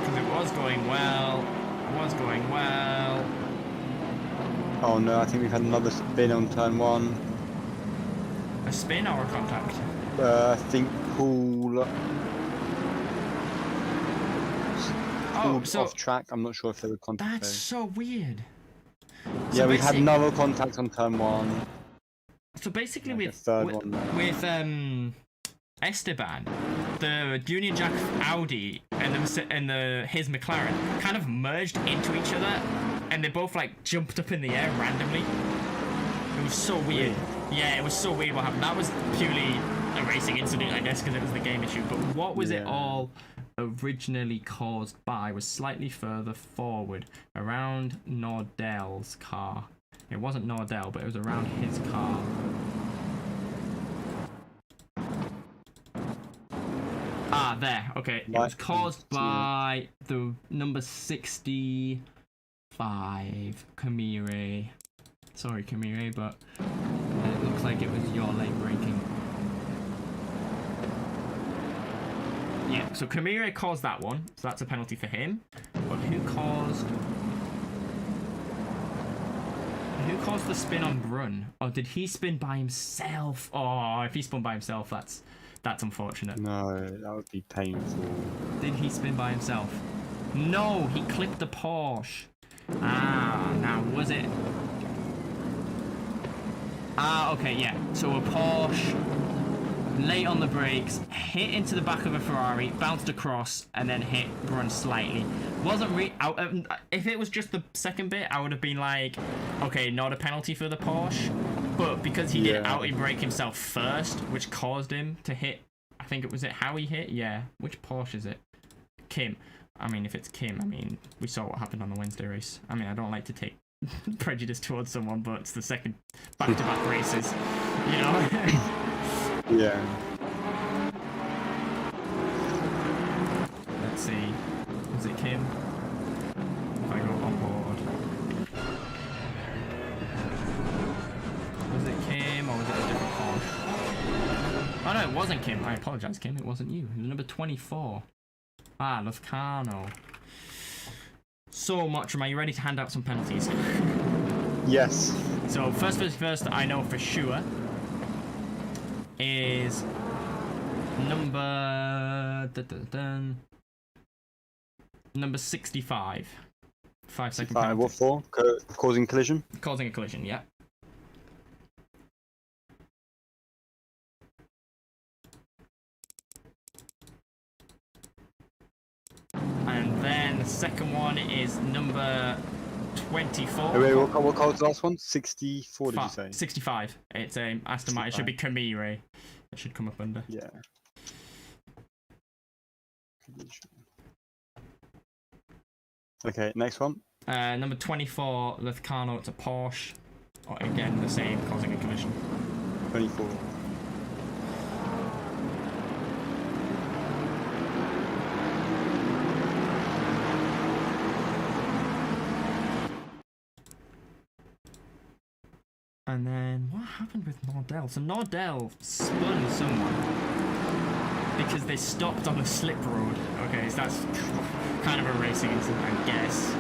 Because it was going well. It was going well. Oh no, I think we've had another spin on turn 1. A spin or a contact? I think Paul... so off track. I'm not sure if they were contact. That's so weird. Yeah, we had another contact on turn 1. So basically, Like with Esteban, the Union Jack Audi and his McLaren kind of merged into each other, and they both like jumped up in the air randomly. It was so weird. Yeah, it was so weird what happened. That was purely a racing incident, I guess, because it was the game issue. But what was it all originally caused by was slightly further forward, around Nordell's car. It wasn't Nordell, but it was around his car. Ah, there. Okay. It was caused by the number 65, Kamire. Sorry, Kamire, but it looks like it was your lane braking. Yeah, so Kamire caused that one, so that's a penalty for him. But who caused the spin on Brun? Or did he spin by himself? Oh, if he spun by himself, that's unfortunate. No, that would be painful. Did he spin by himself? No, he clipped the Porsche. Ah, now was it? Ah, okay, yeah. So a Porsche, late on the brakes, hit into the back of a Ferrari, bounced across, and then hit Brun slightly. If it was just the second bit, I would have been like, okay, not a penalty for the Porsche. But because he did brake himself first, which caused him to hit, I think it was how he hit? Yeah. Which Porsche is it? Kim. I mean, if it's Kim, I mean, we saw what happened on the Wednesday race. I mean, I don't like to take prejudice towards someone, but it's the second back-to-back races, you know? Yeah. Let's see. Was it Kim? If I go on board. Was it Kim or was it a different Porsche? Oh no, it wasn't Kim. I apologize, Kim. It wasn't you. It was number 24. Ah, Lufcano. So much. Are you ready to hand out some penalties? Yes. So first, I know for sure is number 65. 5-second penalty. What for? Causing collision? Causing a collision, yeah. And then the second one is number 24. Wait, what car was the last one? 64, did you say? 65. It's Aston Martin. It should be Camille. It should come up under. Yeah. Okay, next one. Number 24, Lithcano, it's a Porsche. Oh, again, the same, causing a collision. 24. And then, what happened with Nordell? So Nordell spun someone because they stopped on a slip road. Okay, so that's kind of a racing incident, I guess.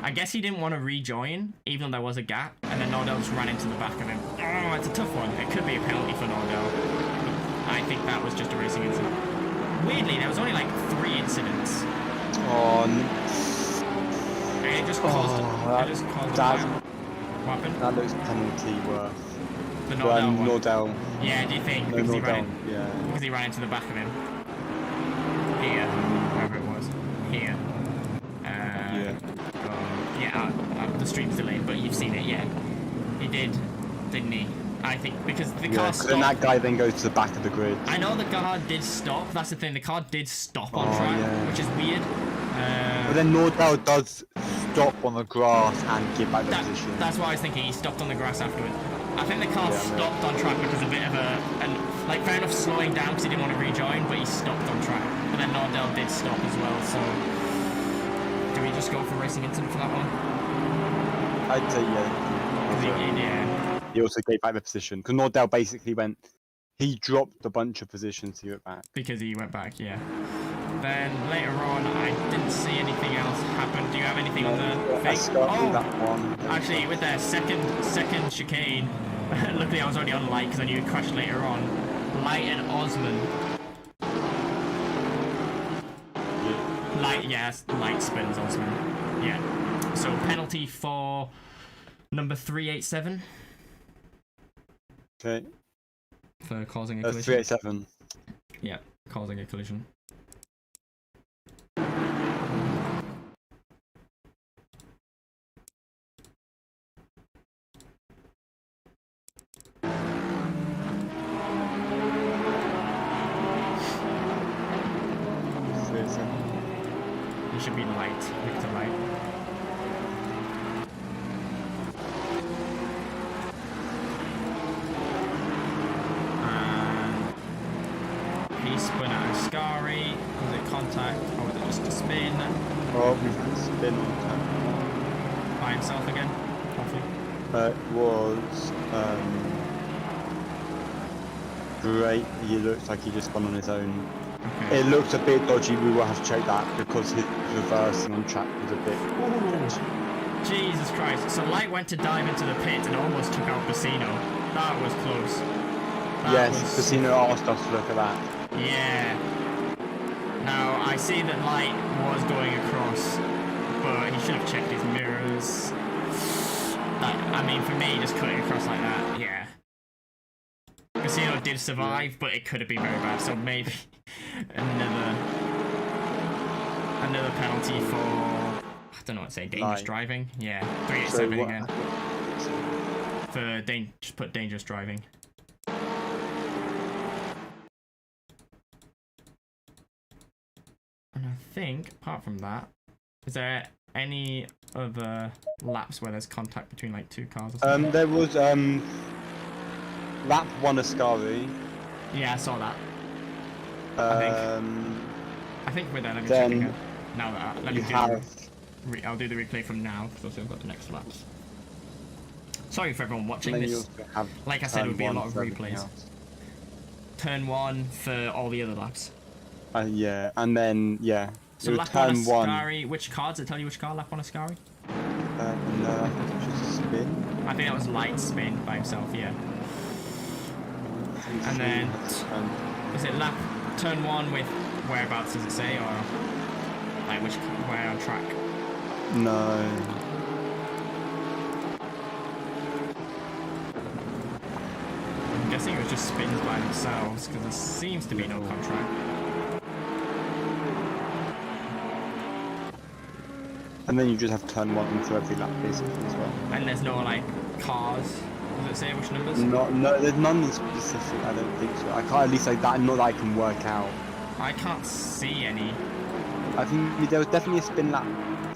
I guess he didn't want to rejoin, even though there was a gap, and then Nordell just ran into the back of him. Oh, it's a tough one. It could be a penalty for Nordell. I think that was just a racing incident. Weirdly, there was only like 3 incidents. And it just caused that what happened? That looks penalty worth. The Nordell one. Nordell. Yeah, do you think? No, Because Nordell, he ran into the back of him. Here, wherever it was. Here. The stream's delayed, but you've seen it, yeah. He did, didn't he? I think, because the car stopped. Then that guy then goes to the back of the grid. I know the car did stop, that's the thing, the car did stop on track, which is weird. But then Nordell does stop on the grass and give back the position. That's what I was thinking, he stopped on the grass afterwards. I think the car stopped on track because a bit of like fair enough slowing down because he didn't want to rejoin, but he stopped on track. But then Nordell did stop as well, so do we just go for racing incident for that one? I'd say yeah. He also gave back the position because Nordell basically he dropped a bunch of positions to get back. Because he went back, yeah. Then later on, I didn't see anything else happen. Do you have anything on the fake? Oh, that one. Actually, with their second chicane, luckily I was already on light because I knew it crashed later on. Light and Osman. Light spins Osman. Yeah. So penalty for number 387. Okay. For causing a collision. 387. Yeah, causing a collision. He should be light, Victor Light. He spun out of Ascari. Was it contact or was it just a spin? Oh, we've had a spin on that. By himself again? Hopefully. It was great. He looks like he just spun on his own. Okay. It looks a bit dodgy. We will have to check that because his reversing on track was a bit. Jesus Christ! So Light went to dive into the pit and almost took out Bassino. That was close. Bassino asked us to look at that. Yeah. Now, I see that Light was going across, but he should have checked his mirrors. I mean, for me, just cutting across like that, yeah. Casino did survive, but it could have been very bad, so maybe another penalty for, I don't know what to say, dangerous driving? Yeah, 387 again. For just put dangerous driving. And I think, apart from that, is there any other laps where there's contact between like two cars or something? There was lap 1 Ascari. Yeah, I saw that. I think we're there. Let me check again. Now that let me do. I'll do the replay from now because I've got the next laps. Sorry for everyone watching this. Like I said, it would be a lot of replays. Turn 1 for all the other laps. Yeah, and then So was lap on a turn 1. Scari. Which car? Does it tell you which car lap on a Scari? No, I think it was just a spin. I think that was light spin by himself, yeah. And then, is it turn 1 with whereabouts does it say, or like where on track? No. I'm guessing it was just spins by themselves because there seems to be no contract. And then you just have turn 1 for every lap basically as well. And there's no like cars. Does it say which numbers? No, there's none specific. I don't think so. I can't, at least like that. Not that I can work out. I can't see any. I think there was definitely a spin lap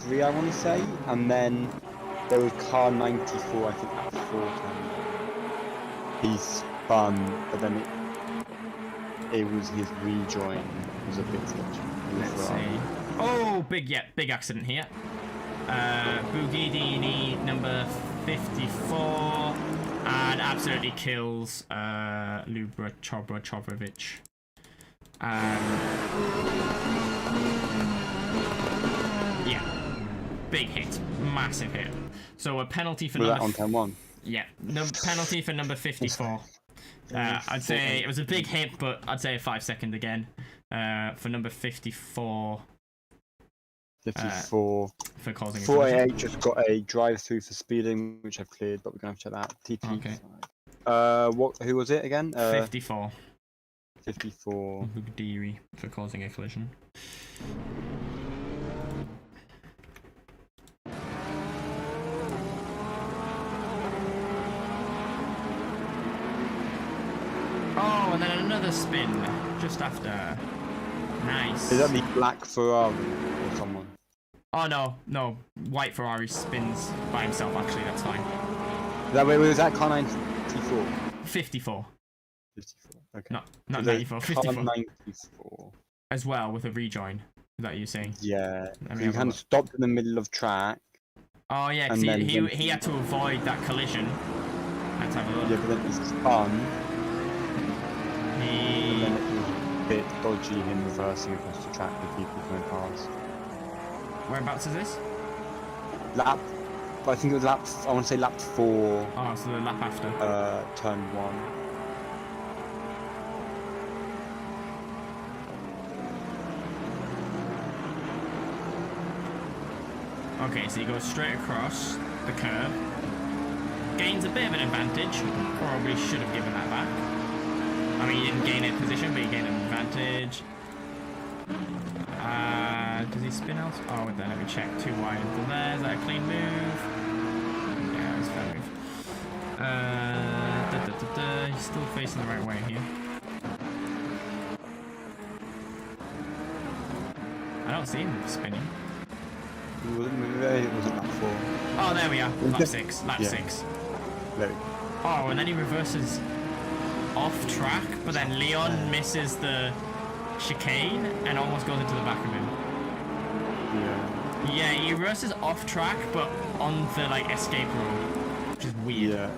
3, I want to say, and then there was car 94. I think lap 4. He spun, but then it was his rejoin. It was a bit sketchy. Let's see. Oh, big accident here. Bugidini number 54 and absolutely kills Lubra Chobrovic. Yeah, big hit, massive hit. So a penalty for was that on turn 1? Yeah, no penalty for number 54. I'd say it was a big hit, but I'd say a 5-second again for number 54. 54. For causing 48 just got a drive-through for speeding, which I've cleared, but we're going to have to check that. TP. Okay. Who was it again? 54. 54. Bugdiri for causing a collision. Oh, and then another spin just after. Nice. Is that the black Ferrari or someone? Oh no, white Ferrari spins by himself. Actually, that's fine. That way was that car 94? 54. 54. Okay. Not So 94. 54. Car 94. As well with a rejoin. Is that what you're saying? Yeah. Let me So you have a kind look. of stopped in the middle of track. Oh yeah, because And then he had to avoid that collision. Let's have a look. Yeah, but then he spun. And He then it was a bit dodgy him reversing across the track with people coming past. whereabouts is this? I think it was I want to say lap 4, Oh, so the lap after. turn 1. Okay, so he goes straight across the curve. Gains a bit of an advantage. Probably should have given that back. I mean, he didn't gain a position, but he gained an advantage. Does he spin out? Oh, wait there, let me check. Too wide until there. Is that a clean move? Yeah, it's a fair move. He's still facing the right way here. I don't see him spinning. It wasn't lap 4. Oh, there we are. Lap just- 6. Lap yeah. 6. There we go. Oh, and then he reverses off track, but then Leon misses the chicane and almost goes into the back of him. Yeah. Yeah, he reverses off track, but on the like escape road, which is weird. Yeah.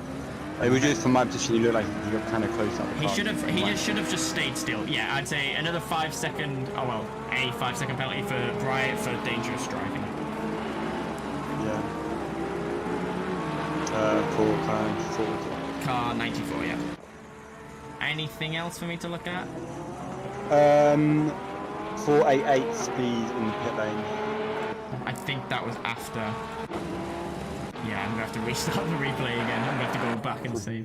It was just from my position, you look like you got kind of close up. He should have. He just should have just stayed still. Yeah, I'd say another 5-second. Oh well, a 5-second penalty for Bryant for dangerous driving. Yeah. For Car 94. Yeah. Anything else for me to look at? 488 speed in the pit lane. I think that was after. Yeah, I'm gonna have to restart the replay again. I'm gonna have to go back and see.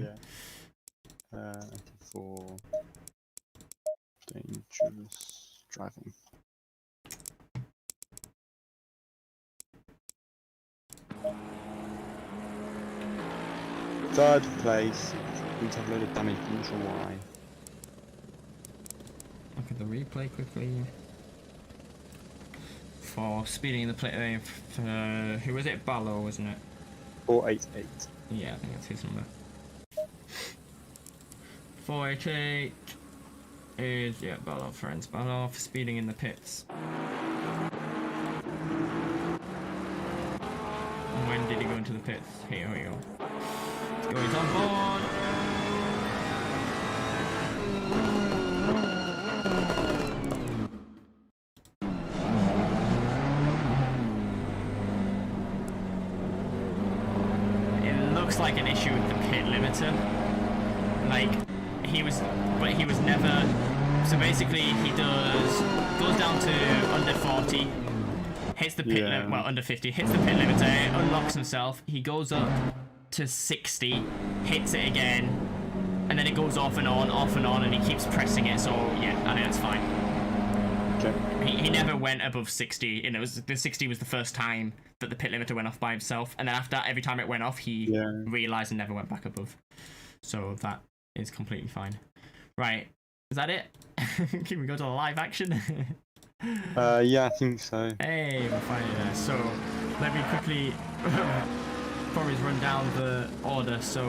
Yeah. 94. Dangerous driving. Third place. Seems to have a load of damage, I'm not sure why. Look at the replay quickly. For speeding in the play, who was it? Ballo, wasn't it? 488. Yeah, I think that's his number. 488 is, yeah, Ballo, friends. Ballo for speeding in the pits. When did he go into the pits? Here we go. Let's go, he's on board. like an issue with the pit limiter. Like he was never. So basically, he goes down to under 40, hits the pit limit. Well, under 50, hits the pit limiter, unlocks himself. He goes up to 60, hits it again, and then it goes off and on, and he keeps pressing it. So yeah, I think that's fine. Okay. He never went above 60, and the 60 was the first time that the pit limiter went off by himself, and then after that, every time it went off, he realised and never went back above. So that is completely fine. Right, is that it? Can we go to the live action? Yeah, I think so. Hey, we're finally there. So let me quickly probably run down the order. So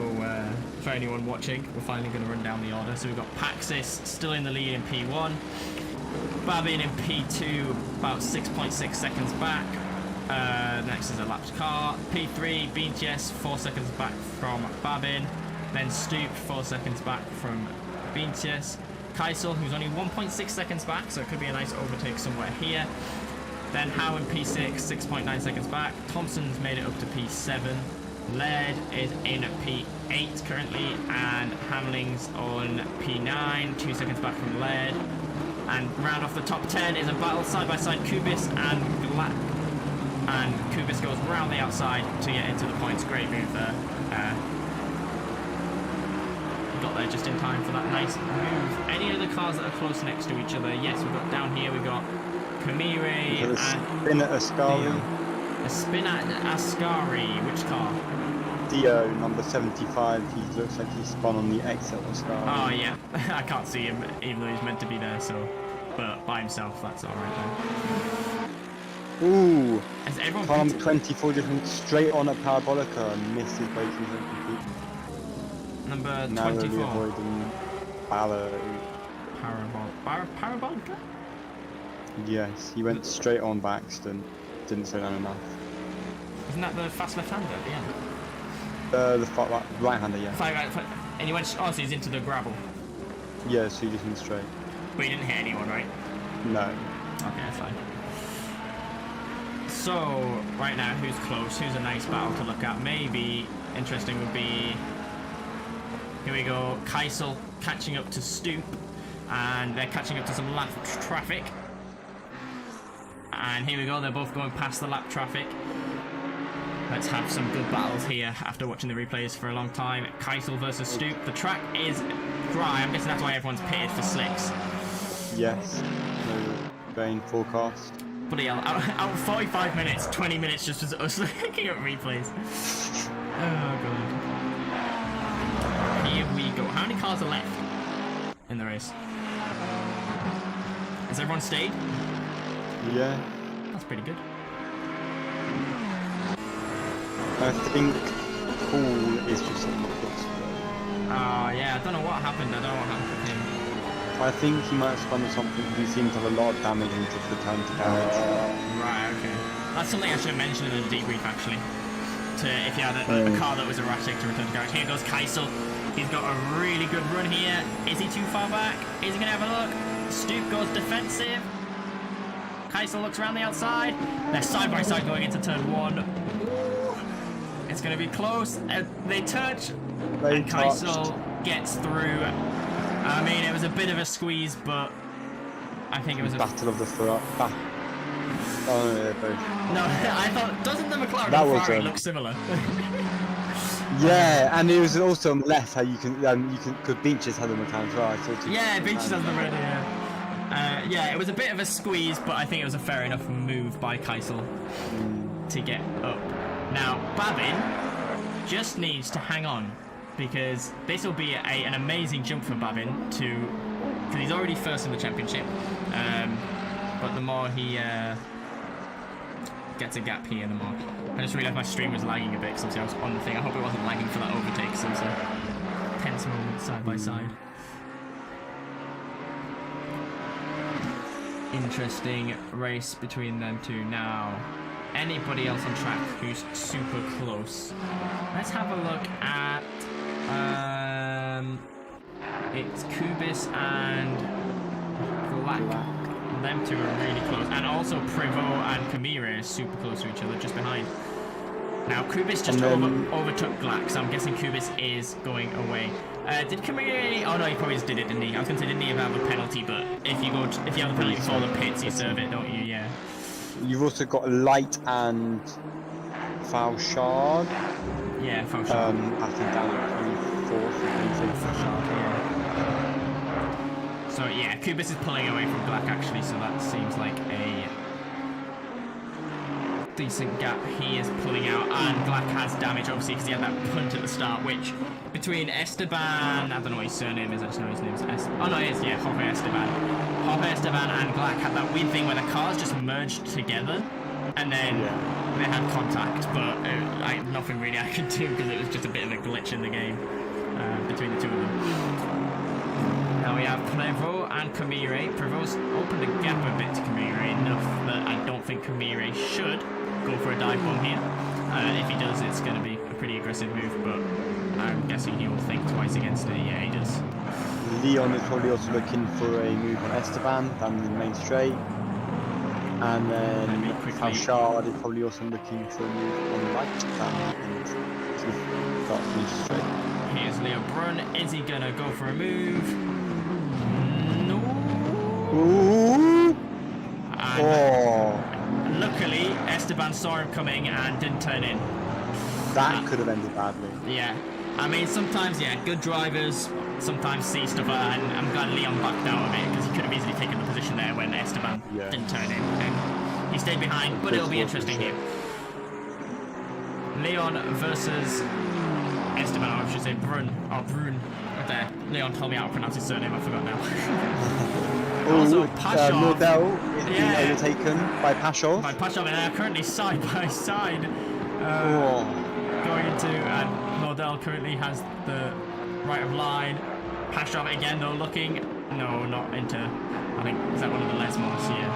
for anyone watching, we're finally going to run down the order. So we've got Paxis still in the lead in P1. Babin in P2, about 6.6 seconds back. Next is a lapped car. P3, Beanches, 4 seconds back from Babin. Then Stoop, 4 seconds back from Beanches. Keisel, who's only 1.6 seconds back, so it could be a nice overtake somewhere here. Then Howe in P6, 6.9 seconds back. Thompson's made it up to P7. Laird is in P8 currently, and Hamling's on P9, 2 seconds back from Laird. And round off the top 10 is a battle side-by-side Kubis and Glack. And Kubis goes round the outside to get into the points. Great move there. Got there just in time for that nice move. Any other cars that are close next to each other? Yes, we've got down here, we've got Kamire and Spin at Ascari. A spin at Ascari. Which car? Dio, number 75. He looks like he spun on the exit of Ascari. Oh yeah, I can't see him even though he's meant to be there. So, but by himself, that's all right then. Ooh! Has everyone Car number 24 just went straight on at Parabolica and missed his braking zone completely. Number 24. Narrowly avoiding Ballo. Parabolica? Yes, he went straight on by accident. Didn't slow down enough. Isn't that the fast left-hander at the end? The right-hander, yeah. And he went. Oh, so he's into the gravel. Yeah, so he just went straight. But he didn't hit anyone, right? No. Okay, that's fine. So right now, who's close? Who's a nice battle to look at? Maybe interesting would be. Here we go. Keisel catching up to Stoop, and they're catching up to some lap traffic. And here we go. They're both going past the lap traffic. Let's have some good battles here after watching the replays for a long time. Keisel versus Stoop. The track is dry. I'm guessing that's why everyone's pitted for slicks. Yes. No rain forecast. Bloody hell. Out of 45 minutes, 20 minutes just as us looking at replays. Oh, God. Here we go. How many cars are left in the race? Has everyone stayed? Yeah. That's pretty good. I think Paul is just on the pits. Yeah, I don't know what happened. I don't know what happened with him. I think he might have spun or something. He seemed to have a lot of damage into the return to garage. Right, okay. That's something I should have mentioned in the debrief, actually. If you had a car that was erratic to return to garage. Here goes Keisel. He's got a really good run here. Is he too far back? Is he going to have a look? Stoop goes defensive. Keisel looks around the outside. They're side by side going into turn 1. It's going to be close. They touch. And Keisel gets through. I mean, it was a bit of a squeeze, but I think it was a battle of the Ferrari. Oh, no, they're both. No, I thought, doesn't the McLaren That and was, Ferrari look similar? Yeah, and it was also on the left how you can because Beaches had the McLaren Ferrari. Yeah, Beaches has the red. Yeah, it was a bit of a squeeze, but I think it was a fair enough move by Keisel to get up. Now, Babin just needs to hang on, because this will be an amazing jump for Babin because he's already first in the championship. But the more he gets a gap here, the more. I just realised my stream was lagging a bit because obviously I was on the thing. I hope it wasn't lagging for that overtake, so it was a tense moment side by side. Interesting race between them two now. Anybody else on track who's super close? Let's have a look at it's Kubis and Glack. Them two are really close, and also Privo and Kamira is super close to each other, just behind. Now Kubis just overtook Glack, so I'm guessing Kubis is going away. Did Kamiri? Oh no, he probably just did it, didn't he? I was gonna say, didn't he have a penalty? But if you have a penalty before the pits, you serve it, don't you? Yeah. You've also got Light and Falshard. Yeah, Falshard. I think down at 24th. Falshard, yeah. So yeah, Kubis is pulling away from Black actually, so that seems like a decent gap. He is pulling out, and Black has damage obviously because he had that punt at the start, which between Esteban, I don't know what his surname is, I just know his name's Esteban. Oh no, it is, yeah, Jorge Esteban. Jorge Esteban and Black had that weird thing where the cars just merged together, and then they had contact, but nothing really I could do because it was just a bit of a glitch in the game between the two of them. Now we have Prevost and Kamire. Prevost opened a gap a bit to Kamire, enough that I don't think Kamire should go for a dive bomb here. If he does, it's going to be a pretty aggressive move, but I'm guessing he will think twice against it. Yeah, he does. Leon is probably also looking for a move on Esteban down the main straight. And then Falshard is probably also looking for a move on Light and to start the straight. Here's Leo Brun. Is he going to go for a move? No. Ooh. And luckily, Esteban saw him coming and didn't turn in. That could have ended badly. Yeah. I mean, sometimes, yeah, good drivers sometimes see stuff like that, and I'm glad Leon backed out of it because he could have easily taken the position there when Esteban didn't turn in. And he stayed behind, but it'll be interesting here. Leon versus Esteban, or I should say Brun. Oh, Brun. Right there. Leon told me how to pronounce his surname, I forgot now. Also, Pashov. Nordell is being overtaken by Pashov. By Pashov, and they're currently side by side. Going into, and Nordell currently has the right of line. Pashov again, though, looking. No, not into. I think, is that one of the Lesmos? Yeah.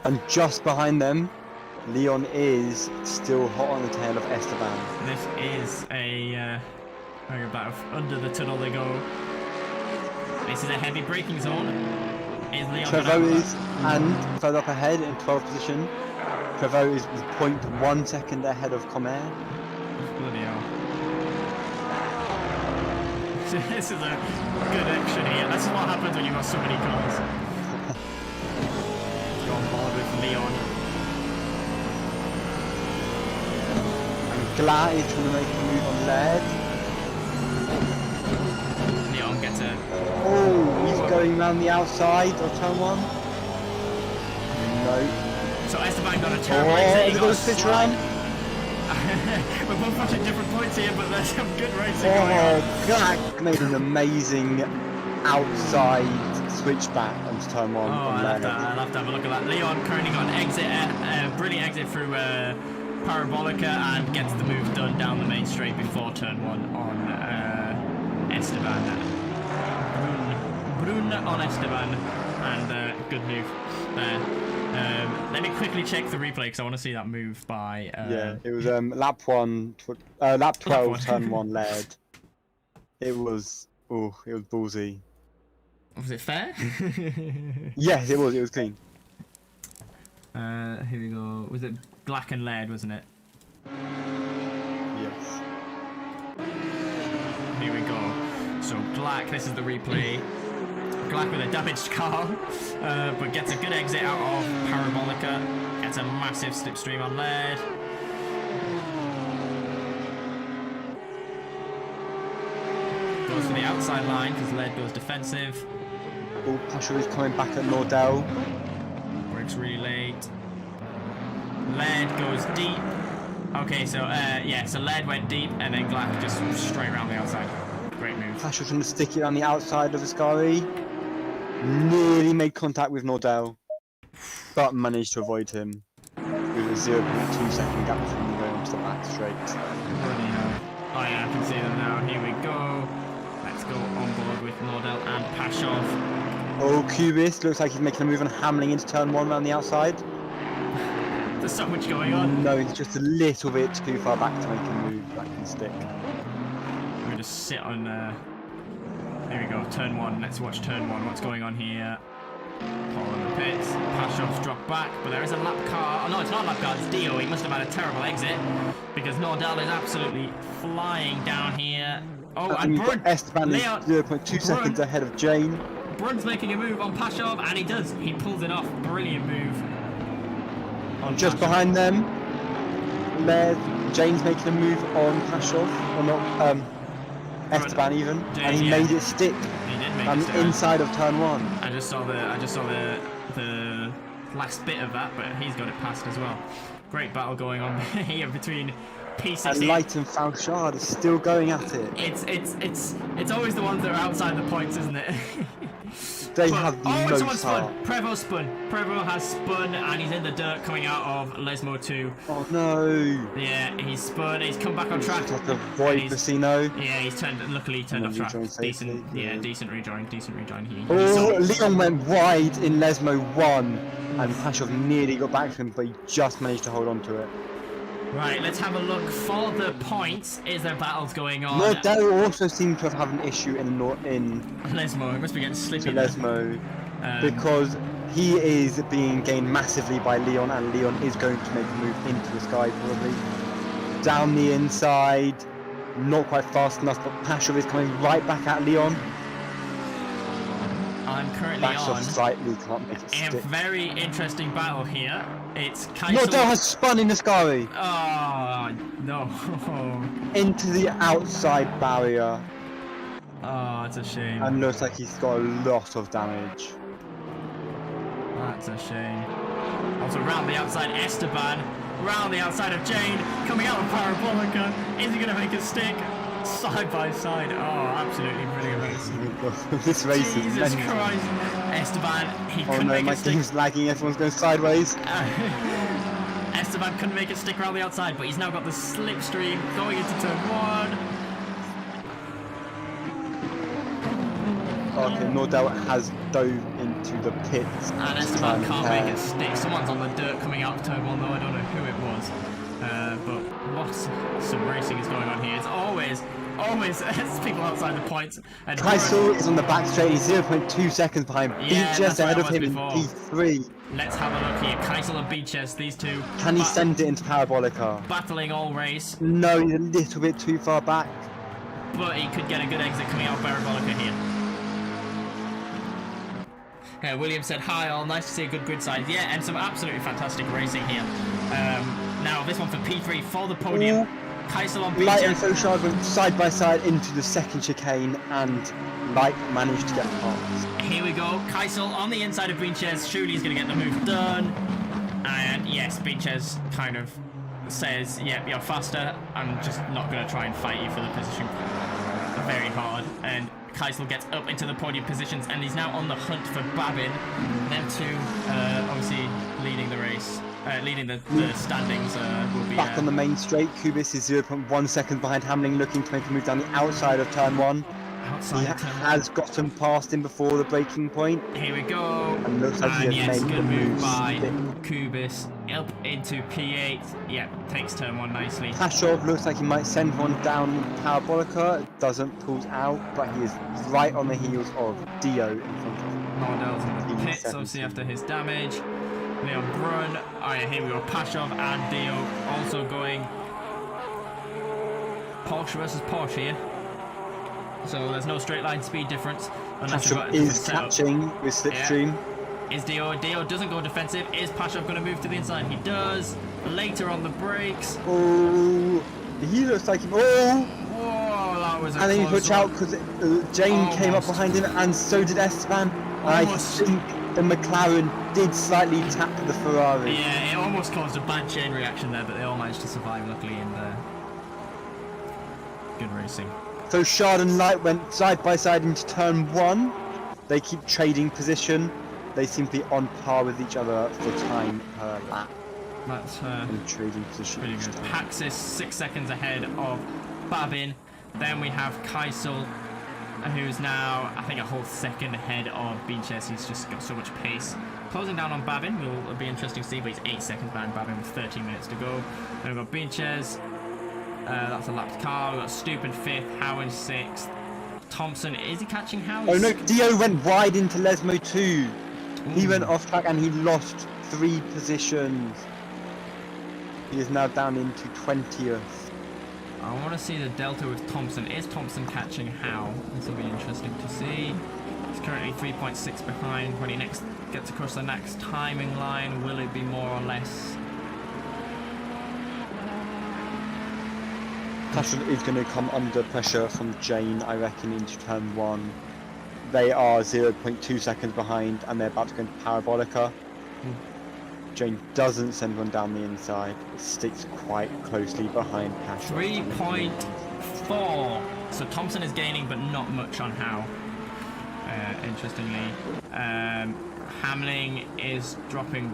And just behind them, Leon is still hot on the tail of Esteban. This is a about under the tunnel they go. This is a heavy braking zone. Is Leon Prevost is, and further up ahead in 12th position. Prevost is 0.1 second ahead of Comair. Bloody hell. This is a good action here. This is what happens when you've got so many cars. Go on board with Leon. Glad is trying to make a move on lead. Leon gets a... Oh, he's going around the outside of turn 1. No. So Esteban got a terrible exit. He got a switch run. We're both at different points here, but there's some good racing going on. Glad made an amazing outside switchback onto turn 1. I'll have to have a look at that. Leon currently got an exit, brilliant exit through Parabolica, and gets the move done down the main straight before turn 1 on Esteban. Brun on Esteban, and good move there. Let me quickly check the replay because I want to see that move by. It was lap 12, turn 1 led. It was ballsy. Was it fair? Yes, it was clean. Here we go. Was it black and lead, wasn't it? Yes. Here we go. So black, this is the replay. Black with a damaged car, but gets a good exit out of Parabolica. Gets a massive slipstream on lead. Goes for the outside line because lead goes defensive. Oh, Pasha is coming back at Nordell. Brakes really late. Lead goes deep. Okay, so so lead went deep and then Glack just straight around the outside. Great move. Pasha trying to stick it on the outside of Ascari. Nearly made contact with Nordell, but managed to avoid him with a 0.2 second gap between them going onto the back straight. Oh yeah, I can see them now. Here we go. Let's go on board with Nordell and Pashov. Oh, Kubis looks like he's making a move on Hamling into turn 1 around the outside. There's so much going on. No, it's just a little bit too far back to make a move that can stick. We're going to sit on... Here we go, turn 1. Let's watch turn 1. What's going on here? Paul in the pits. Pashov's dropped back, but there is a lap car. Oh no, it's not a lap car, it's Dio. He must have had a terrible exit because Nordell is absolutely flying down here. Oh, and you've got Brun, Esteban is Leon, 0.2 seconds ahead of Jane. Brun's making a move on Pashov, and he does. He pulls it off. Brilliant move. On Just Pashov. behind them, Jane's making a move on Pashov, or not, Esteban even, and he yeah. made it stick. He did make on it the stick. inside of turn 1. I just saw the last bit of that, but he's got it passed as well. Great battle going on here between P16. And Light and Fauchard are still going at it. It's always the ones that are outside the points, isn't it? They have the someone most spun. heart. Prevo spun. Prevo has spun, and he's in the dirt coming out of Lesmo 2. Oh no! Yeah, he's spun. He's come back on track. Like a void and casino. Yeah, he's turned. Luckily, he turned And off then track. rejoined safely, Decent. Yeah, decent rejoin. Decent rejoin. He Oh, saw- Leon went wide in Lesmo 1, and Pashov nearly got back to him, but he just managed to hold on to it. Right, let's have a look for the points. Is there battles going on? Nordell also seemed to have had an issue in Lesmo, it must be getting to slippy. there. Lesmo, because he is being gained massively by Leon, and Leon is going to make a move into the sky probably. Down the inside, not quite fast enough, but Pashov is coming right back at Leon. I'm currently Pashov on slightly can't make it a stick. very interesting battle here. It's Kaisel. Nordell has spun in the sky Oh no! into the outside barrier, Oh, it's a shame. and looks like he's got a lot of damage. That's a shame. Also, round the outside, Esteban. Round the outside of Jane. Coming out of Parabolica. Is he going to make a stick? Side by side. Oh, absolutely brilliant race. This race is Jesus mental. Christ. Esteban, he Oh couldn't no, make my it stick. game's lagging, everyone's going sideways. Esteban couldn't make it stick around the outside, but he's now got the slipstream going into turn 1. Okay, Nordell has dove into the pits. And to try Esteban and can't repair. make it stick. Someone's on the dirt coming out of turn 1 though, I don't know who it was. But what some racing is going on here. It's always it's people outside the points. And Kaisel is on the back straight, he's 0.2 seconds behind. Yeah, Beach that's just ahead where of I him in was P3. let's have a look here. Kaisel and Beaches, these two Can he send it into Parabolica? battling all race, No, he's a little bit too far back. but he could get a good exit coming out of Parabolica here. Yeah, William said, hi all, nice to see a good grid size. Yeah, and some absolutely fantastic racing here. Now, this one for P3 for the podium. Kaisel on Light and Beaches. Fauchard went side by side into the second chicane, and Light managed to get past. Here we go. Kaisel on the inside of Beaches. Surely he's going to get the move done. And yes, Beaches kind of says, yeah, you're faster. I'm just not going to try and fight you for the position very hard. And Kaisel gets up into the podium positions, and he's now on the hunt for Babin. Them two, obviously, leading the race. Leading the standings will be... Back on the main straight, Kubis is 0.1 seconds behind Hamling, looking to make a move down the outside of turn 1. He outside of turn 1. has gotten past him before the breaking point. Here we go. And looks like he has yes, made good the move move by stick. Kubis up into P8. Yep, takes turn 1 nicely. Pashov looks like he might send one down Parabolica, doesn't pulls out, but he is right on the heels of Dio in front of him. Nordell's in the Team pits, 17. obviously after his damage. Leon Brun. Oh yeah, here we go. Pashov and Dio also going Porsche versus Porsche here. So there's no straight line speed difference. Unless you've got Pashov a different is setup. catching with Slipstream. Is Dio? Dio doesn't go defensive. Is Pashov going to move to the inside? He does. Later on the brakes. Oh, he looks like him. Oh, Whoa, that was a and then he close pushed out one. because Jane came up Almost. behind him, and so did Esteban. I Almost. think the McLaren did slightly tap the Ferrari. Yeah, it almost caused a bad chain reaction there, but they all managed to survive luckily in there. Good racing. So Shard and Light went side by side into turn 1. They keep trading position. They seem to be on par with each other for time per lap That's in trading position. pretty each good. time. Paxis 6 seconds ahead of Babin. Then we have Kaisel, who's now, I think, a whole second ahead of Beaches. He's just got so much pace. Closing down on Babin will be interesting to see, but he's 8 seconds behind Babin with 13 minutes to go. Then we've got Beaches. That's a lapped car. We've got Stoop in 5th, Howe in 6th. Thompson, is he catching Howe? Oh no, Dio went wide into Lesmo 2. He went off track and he lost 3 positions. He is now down into 20th. I want to see the delta with Thompson. Is Thompson catching how? This will be interesting to see. He's currently 3.6 behind. When he next gets across the next timing line, will it be more or less? Cashel is going to come under pressure from Jane, I reckon, into turn 1. They are 0.2 seconds behind and they're about to go into Parabolica. Jane doesn't send one down the inside. It sticks quite closely behind Cashel. 3.4. So Thompson is gaining, but not much on how. Interestingly. Hamling is dropping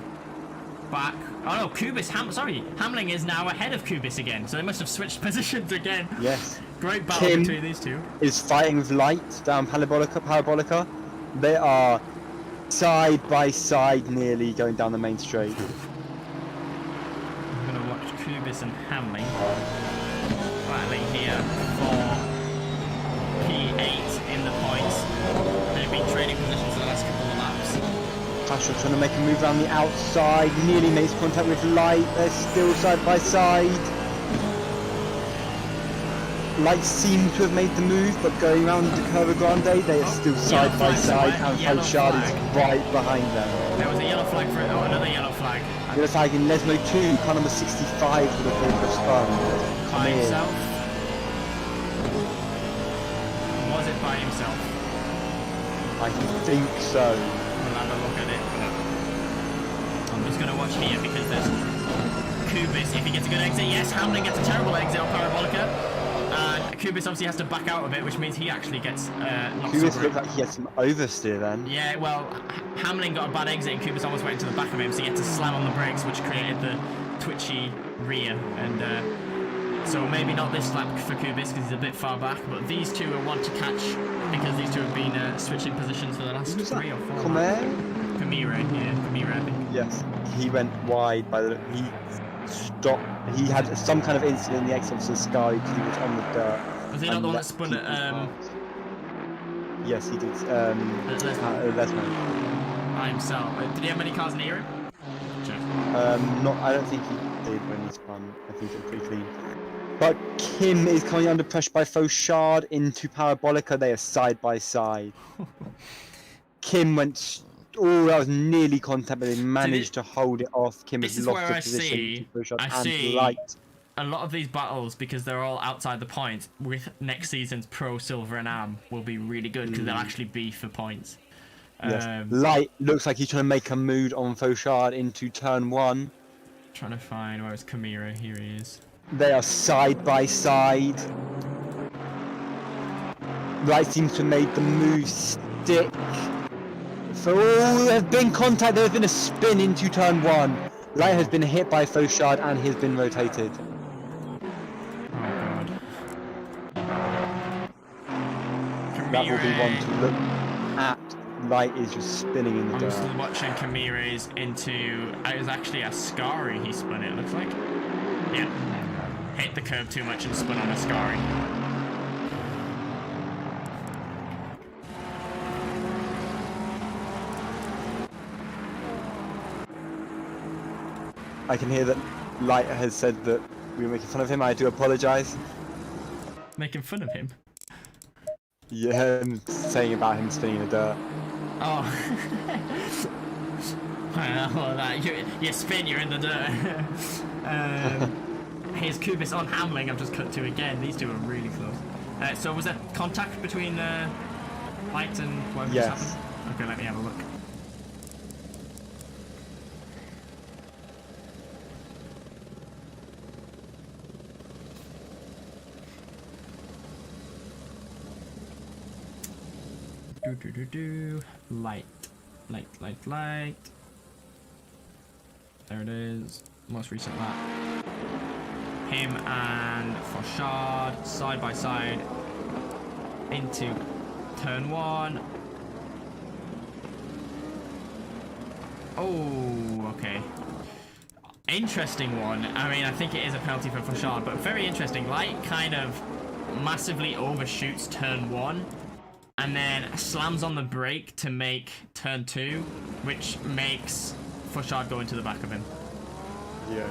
back. Oh no, Hamling is now ahead of Kubis again, so they must have switched positions again. Yes. Great battle Kim between these two. is fighting with Light down Parabolica. They are side by side nearly going down the main straight. I'm gonna watch Kubis and Hamling battling here for P8 in the points. They've been trading positions for the last couple of laps. Cashel trying to make a move around the outside, nearly makes contact with Light. They're still side by side. Light seems to have made the move, but going around the Curva Grande, they are still side by side, and Fauchard is right behind them. There was a yellow flag for it. Oh, another yellow flag. Yellow flag in Lesmo 2, car number 65 with a bit of spun. By himself. Was it by himself? I think so. We'll have a look at it. I'm just going to watch here because there's Kubis. If he gets a good exit, yes, Hamlin gets a terrible exit on Parabolica. And Kubis obviously has to back out a bit, which means he actually gets knocked Kubis over. looked like he had some oversteer then. Yeah, well, Hamlin got a bad exit and Kubis almost went into the back of him, so he had to slam on the brakes, which created the twitchy rear. And so maybe not this lap for Kubis because he's a bit far back, but these two are one to catch because these two have been switching positions for the last 3 or 4 laps. Kamira, I think. Yes, he went wide by the. He stopped. He had some kind of incident in the exit of the sky because he was on the dirt. Was he not the one that spun at Yes, he did. Lesmo? By himself. Did he have many cars near him? Check. Not. I don't think he did when he spun. I think it was pretty clean. But Kim is coming under pressure by Fauchard into Parabolica. They are side by side. Kim went. Oh, that was nearly contact, but they managed to hold it off. Kim has lost the position to Fauchard and Light. A lot of these battles, because they're all outside the points, with next season's Pro, Silver and Am, will be really good because they'll actually be for points. Yes. Light looks like he's trying to make a move on Fauchard into turn 1. Trying to find where's Kamira. Here he is. They are side by side. Light seems to have made the move stick. There has been contact. There has been a spin into turn 1. Light has been hit by Fauchard and he has been rotated. That will be one to look at. Light is just spinning in the I'm dirt. just watching Kamira's into. It was actually Ascari he spun it looks like. Yeah. Hit the curb too much and spun on Ascari. I can hear that Light has said that we were making fun of him. I do apologise. Making fun of him? Yeah, saying about him spinning in the dirt. Oh. Well, that you spin, you're in the dirt. Here's Kubis on Hamling. I've just cut to again. These two are really close. So was there contact between Light and whatever just happened? Okay, let me have a look. Light. There it is. Most recent lap. Him and Fauchard side by side into turn 1. Oh, okay. Interesting one. I mean, I think it is a penalty for Fauchard, but very interesting. Light kind of massively overshoots turn 1. and then slams on the brake to make turn 2, which makes Fouchard go into the back of him. Yeah.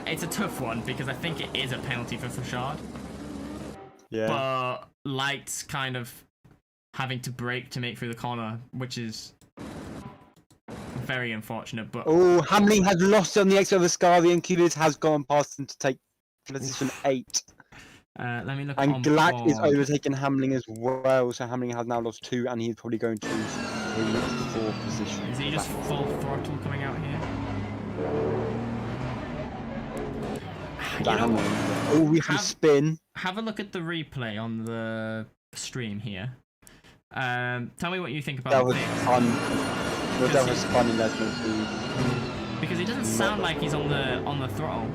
It's a tough one because I think it is a penalty for Fouchard, Yeah. but Light's kind of having to brake to make through the corner, which is very unfortunate. But Oh, Hamlin has lost on the exit of Ascari, and Kulis has gone past him to take position 8. let me look And on Glack is board. overtaking Hamlin as well, so Hamlin has now lost 2, and he's probably going to lose 3 or 4 positions. Is he just full throttle coming out here? You know, Oh, we have a spin. have a look at the replay on the stream here. Tell me what you think about That was this. fun. That was fun in that movie. Because he doesn't sound like he's on the throttle.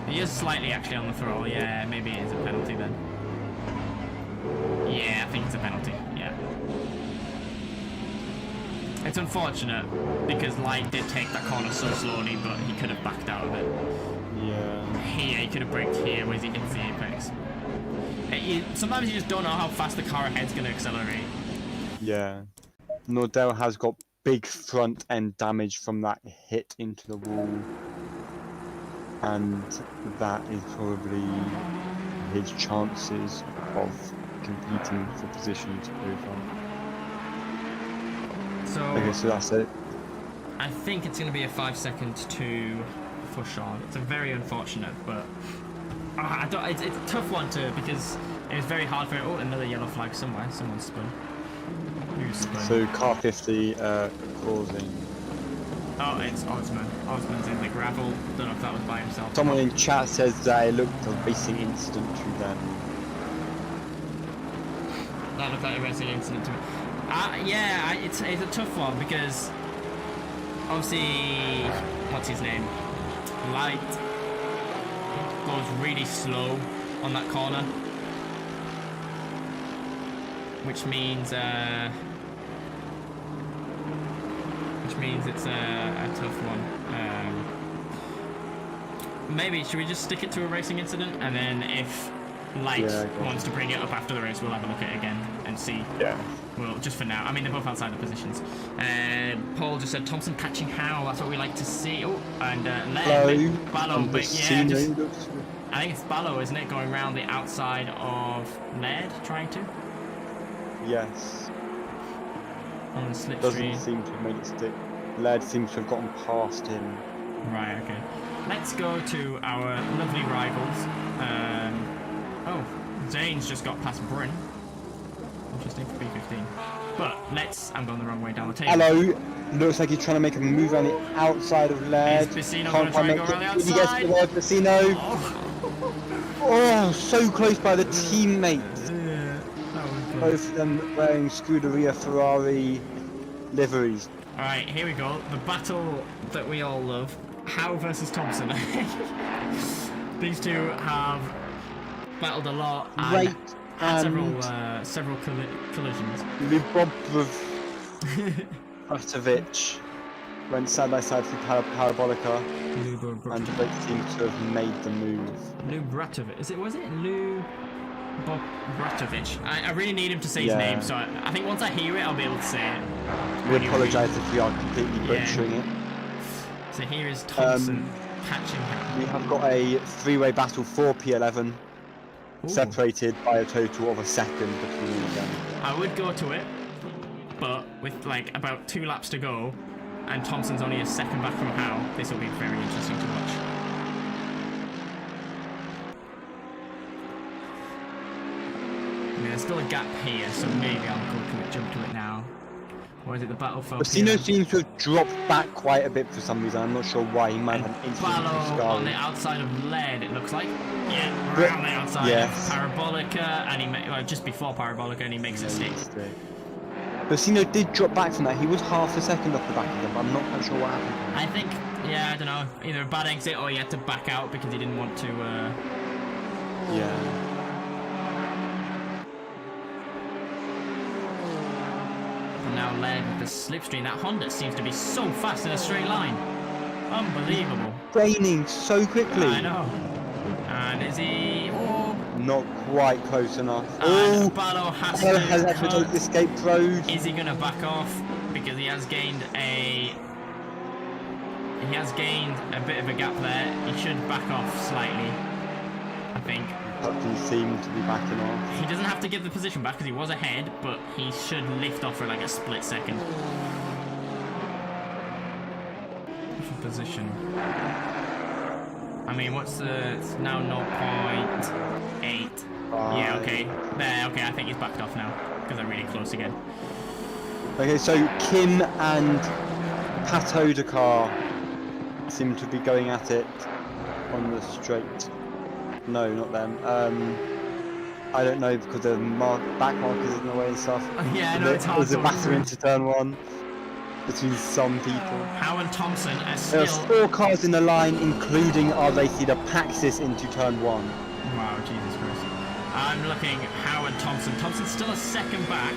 He is slightly actually on the throttle. Yeah, maybe it is a penalty then. Yeah, I think it's a penalty. Yeah. It's unfortunate because Light did take that corner so slowly, but he could have backed out of it. Yeah. Here, he could have braked here where he hits the apex. Sometimes you just don't know how fast the car ahead's going to accelerate. Yeah. Nordell has got big front end damage from that hit into the wall. And that is probably his chances of competing for positions over. Okay, so that's it. I think it's going to be a 5 second to Fouchard. It's a very unfortunate, but it's a tough one because it was very hard for it. Oh, another yellow flag somewhere. Someone spun. Who spun? So car 50 causing. Oh, it's Osman. Osman's in the gravel. Don't know if that was by himself. Someone in chat says that it looked a racing incident to them. That looked like a racing incident to me. Yeah, it's a tough one because obviously, what's his name? Light goes really slow on that corner, which means it's a tough one. Maybe should we just stick it to a racing incident, and then if Light wants to bring it up after the race, we'll have a look at it again and see. Yeah. Well, just for now. I mean, they're both outside the positions. Paul just said Thompson catching Howe. That's what we like to see. Oh, and Ballo, but yeah, I think it's Ballo, isn't it, going around the outside of Laird, trying to? Yes. On the slipstream. Doesn't seem to have made it stick. Laird seems to have gotten past him. Right. Okay. Let's go to our lovely rivals. Zane's just got past Bryn. Interesting for B15. But I'm going the wrong way down the table. Hello. Looks like he's trying to make a move around the outside of Laird. Is Bassino going to try and go around the outside? He gets to there, Bassino. Oh, so close by the teammates. Both of them wearing Scuderia Ferrari liveries. Alright, here we go. The battle that we all love. Howe versus Thompson. These two have battled a lot and had several collisions. Lubobratovic went side by side through Parabolica, and both seems to have made the move. Lubobratovic. Was it Lubobratovic? I really need him to say his name, so I think once I hear it, I'll be able to say it. We apologise if we are completely butchering it. So here is Thompson catching him. We have got a three-way battle for P11, separated by a total of a second between them. I would go to it, but with like about 2 laps to go, and Thompson's only a second back from Howe, this will be very interesting to watch. I mean, there's still a gap here, so maybe I'll jump to it now. Or is it the battle for Bassino seems to have dropped back quite a bit for some reason. I'm not sure why. He might have an Ballo on the outside of Laird, it looks like. Yeah, around the outside of Parabolica, and he just before Parabolica, and he makes a stick. Bassino did drop back from that. He was half a second off the back of them, but I'm not quite sure what happened. I think, I don't know, either a bad exit or he had to back out because he didn't want to. Now led with the slipstream. That Honda seems to be so fast in a straight line. Unbelievable. Raining so quickly. I know. And is he... Oh, not quite close enough. And Oh, Barlow has Barlow to has to take cut. the escape road. Is he going to back off? Because he has gained a bit of a gap there. He should back off slightly, I think. Doesn't seem to be backing off. He doesn't have to give the position back because he was ahead, but he should lift off for like a split second. Position. I mean, what's the... It's now 0.8. Yeah, okay. There, okay, I think he's backed off now because they're really close again. Okay, so Kim and Pato Dakar seem to be going at it on the straight. No, not them. I don't know because the back markers in the way and stuff. Yeah, I know it's hard There's to a batter into turn 1 between some people. Howard Thompson are There still... are 4 cars in the line, including our race leader Paxis into turn 1. Wow, Jesus Christ. I'm looking Howard Thompson. Thompson's still a second back.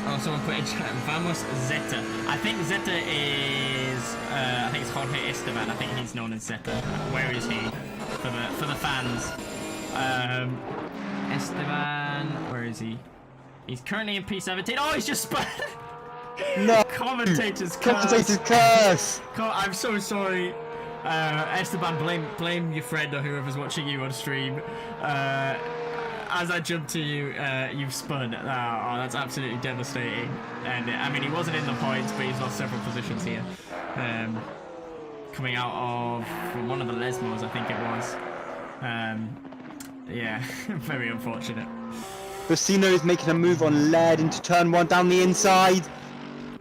Oh, someone put in chat, Vamos Zeta. I think Zeta is, I think it's Jorge Esteban. I think he's known as Zeta. Where is he? For the fans. Esteban, where is he? He's currently in P17. Oh, he's just spun! No! Commentator's curse! Commentator's curse! I'm so sorry. Esteban, blame your friend or whoever's watching you on stream. As I jump to you, you've spun. Oh, that's absolutely devastating. And I mean, he wasn't in the points, but he's lost several positions here. Coming out of one of the Lesmos, I think it was. Yeah, very unfortunate. Vecino is making a move on Led into turn 1 down the inside.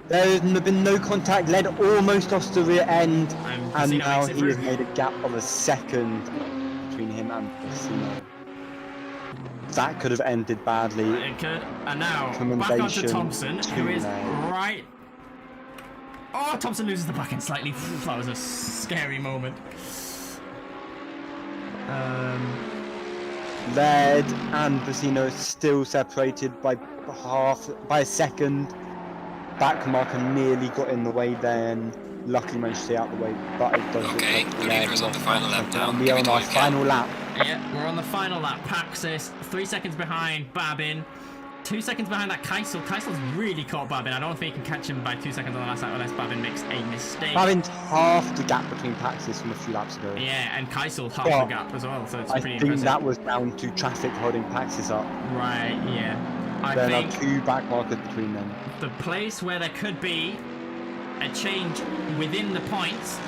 There has been no contact. Led almost off the rear end. And now he has made a gap of a second between him and Vecino. That could have ended badly. It could. And now, back onto Thompson, who is right... Oh, Thompson loses the back end slightly. That was a scary moment. Led and Vecino still separated by a second. Back marker nearly got in the way then. Luckily managed to stay out the way, but it does look like the leader is on the final lap now. And we are on our final lap. Yeah, we're on the final lap. Paxis, 3 seconds behind Babin. 2 seconds behind that Keisel. Keisel's really caught Babin. I don't think he can catch him by 2 seconds on the last lap unless Babin makes a mistake. Babin's half the gap between Paxis from a few laps ago. Yeah, and Keisel half the gap as well, so it's pretty impressive. I think that was down to traffic holding Paxis up. Right, yeah. There are 2 back markers between them. The place where there could be a change within the points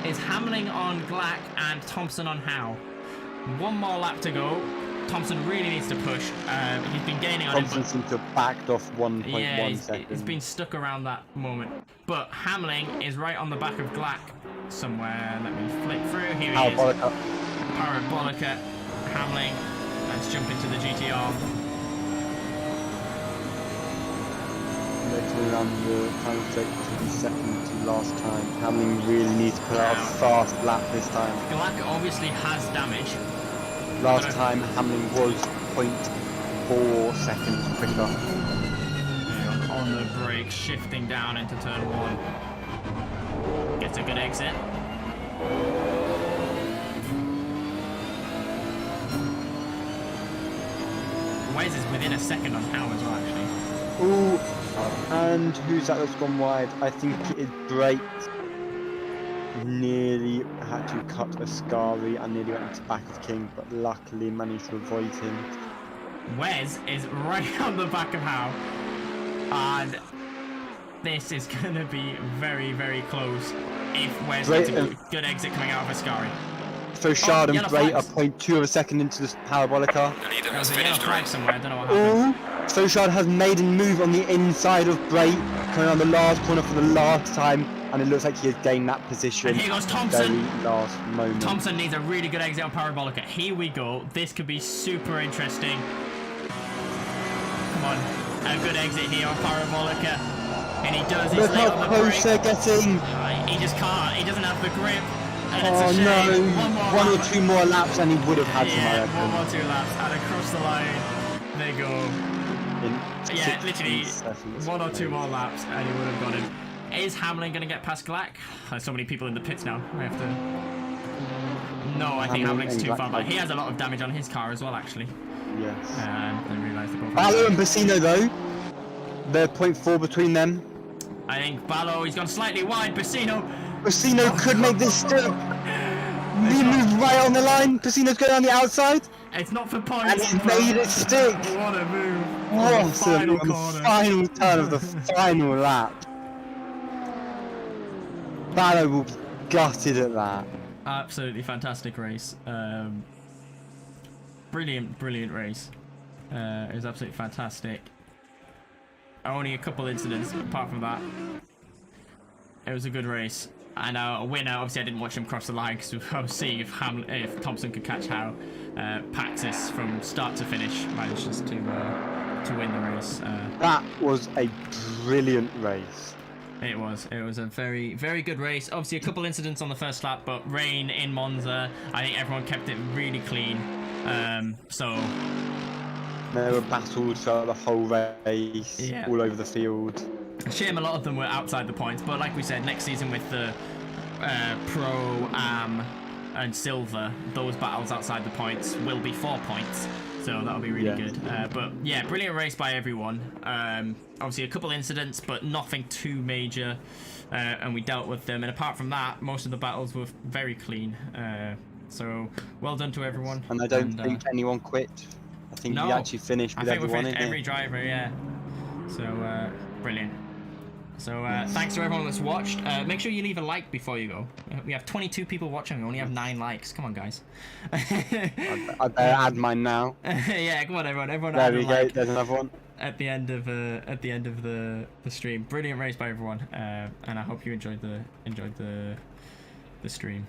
is Hamling on Glack and Thompson on Howe. 1 more lap to go. Thompson really needs to push. He's been gaining on him. Thompson seems to have backed off 1.1 seconds. He's been stuck around that moment. But Hamling is right on the back of Glack somewhere. Let me flick through. Here he is. Parabolica. Hamling. Let's jump into the GTR. Later around the final straight to the second to last time. Hamling really needs to put out a fast lap this time. Glack obviously has damage. Last time Hamling was 0.4 seconds quicker. On the brake, shifting down into turn 1. Gets a good exit. Wes is within a second on Howe as well, actually. Ooh, and who's that that's gone wide? I think it is Brake. Nearly had to cut Ascari and nearly went into the back of King, but luckily managed to avoid him. Wes is right on the back of Howe, and this is going to be very, very close if Wes gets a good exit coming out of Ascari. Fauchard and Bray are 0.2 of a second into this Parabolica. The leader has There's a yellow finished flag race. somewhere, I don't know what happened. Fauchard has made a move on the inside of Bray, coming around the last corner for the last time, and it looks like he has gained that position. And here goes Thompson. Very last moment. Thompson needs a really good exit on Parabolica. Here we go. This could be super interesting. Come on. A good exit here on Parabolica. And he does. He's Look late how on the close brake. they're getting. He just can't. He doesn't have the grip. And Oh it's a no, shame. one or two more laps and he would have had Yeah, some, I 1 or 2 laps. And across the line, they go. Yeah, literally 1 or 2 more laps and he would have got him. Is Hamlin going to get past Glack? There's so many people in the pits now. We have to No, I think Hamilton Hamlink's too and far back. Black- He has a lot of damage on his car as well, actually. Yes. I realised the profile. Ballo and Bassino though, they're 0.4 between them. I think Ballo, he's gone slightly wide. Bassino. Bassino could make this stick. He moved right on the line. Bassino's going on the outside, It's not for and points. he's made it stick. What a move. Awesome Final on the corner. final turn of the final lap. Ballo will be gutted at that. Absolutely fantastic race. Brilliant race. It was absolutely fantastic. Only a couple incidents apart from that. It was a good race. And a winner, obviously I didn't watch him cross the line because I was seeing if Thompson could catch how Paxis from start to finish manages to win the race. That was a brilliant race. It was a very good race. Obviously a couple incidents on the first lap, but rain in Monza. I think everyone kept it really clean. So There were battles throughout the whole race, Yeah. all over the field. shame a lot of them were outside the points, but like we said, next season with the Pro, Am and Silver, those battles outside the points will be 4 points. So that'll be really Yeah. good. But yeah, brilliant race by everyone. Obviously a couple incidents, but nothing too major. And we dealt with them. And apart from that, most of the battles were very clean. So well done to everyone. And I don't think anyone quit. I think No, we actually finished I with think we everyone finished in every it. driver, yeah. So brilliant. So thanks to everyone that's watched. Make sure you leave a like before you go. We have 22 people watching. We only have 9 likes. Come on, guys. I better add mine now. Yeah, come on, everyone. Everyone, There add a we go. like There's another one. at the end of the stream. Brilliant race by everyone, and I hope you enjoyed the stream.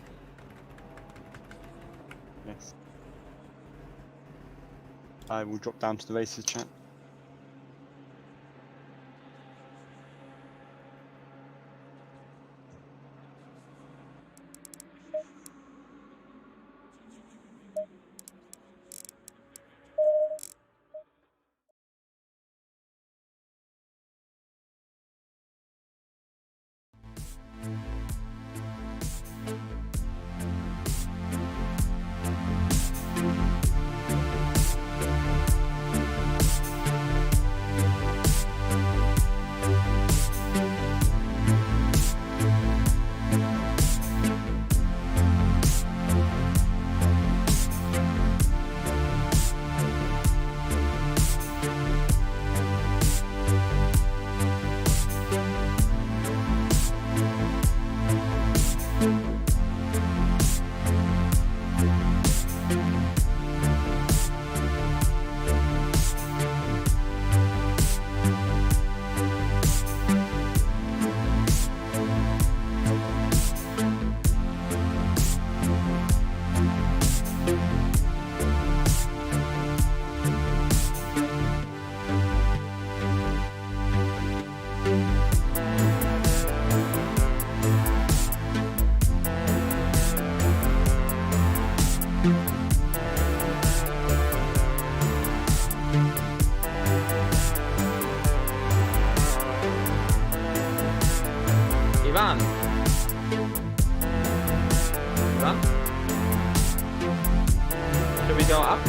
Yes. I will drop down to the races chat. Ivan? Ivan? Should we go up?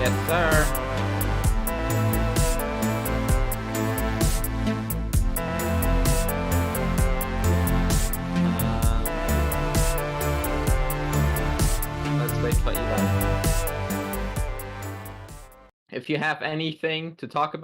Yes, sir. Let's wait for Ivan. If you have anything to talk about,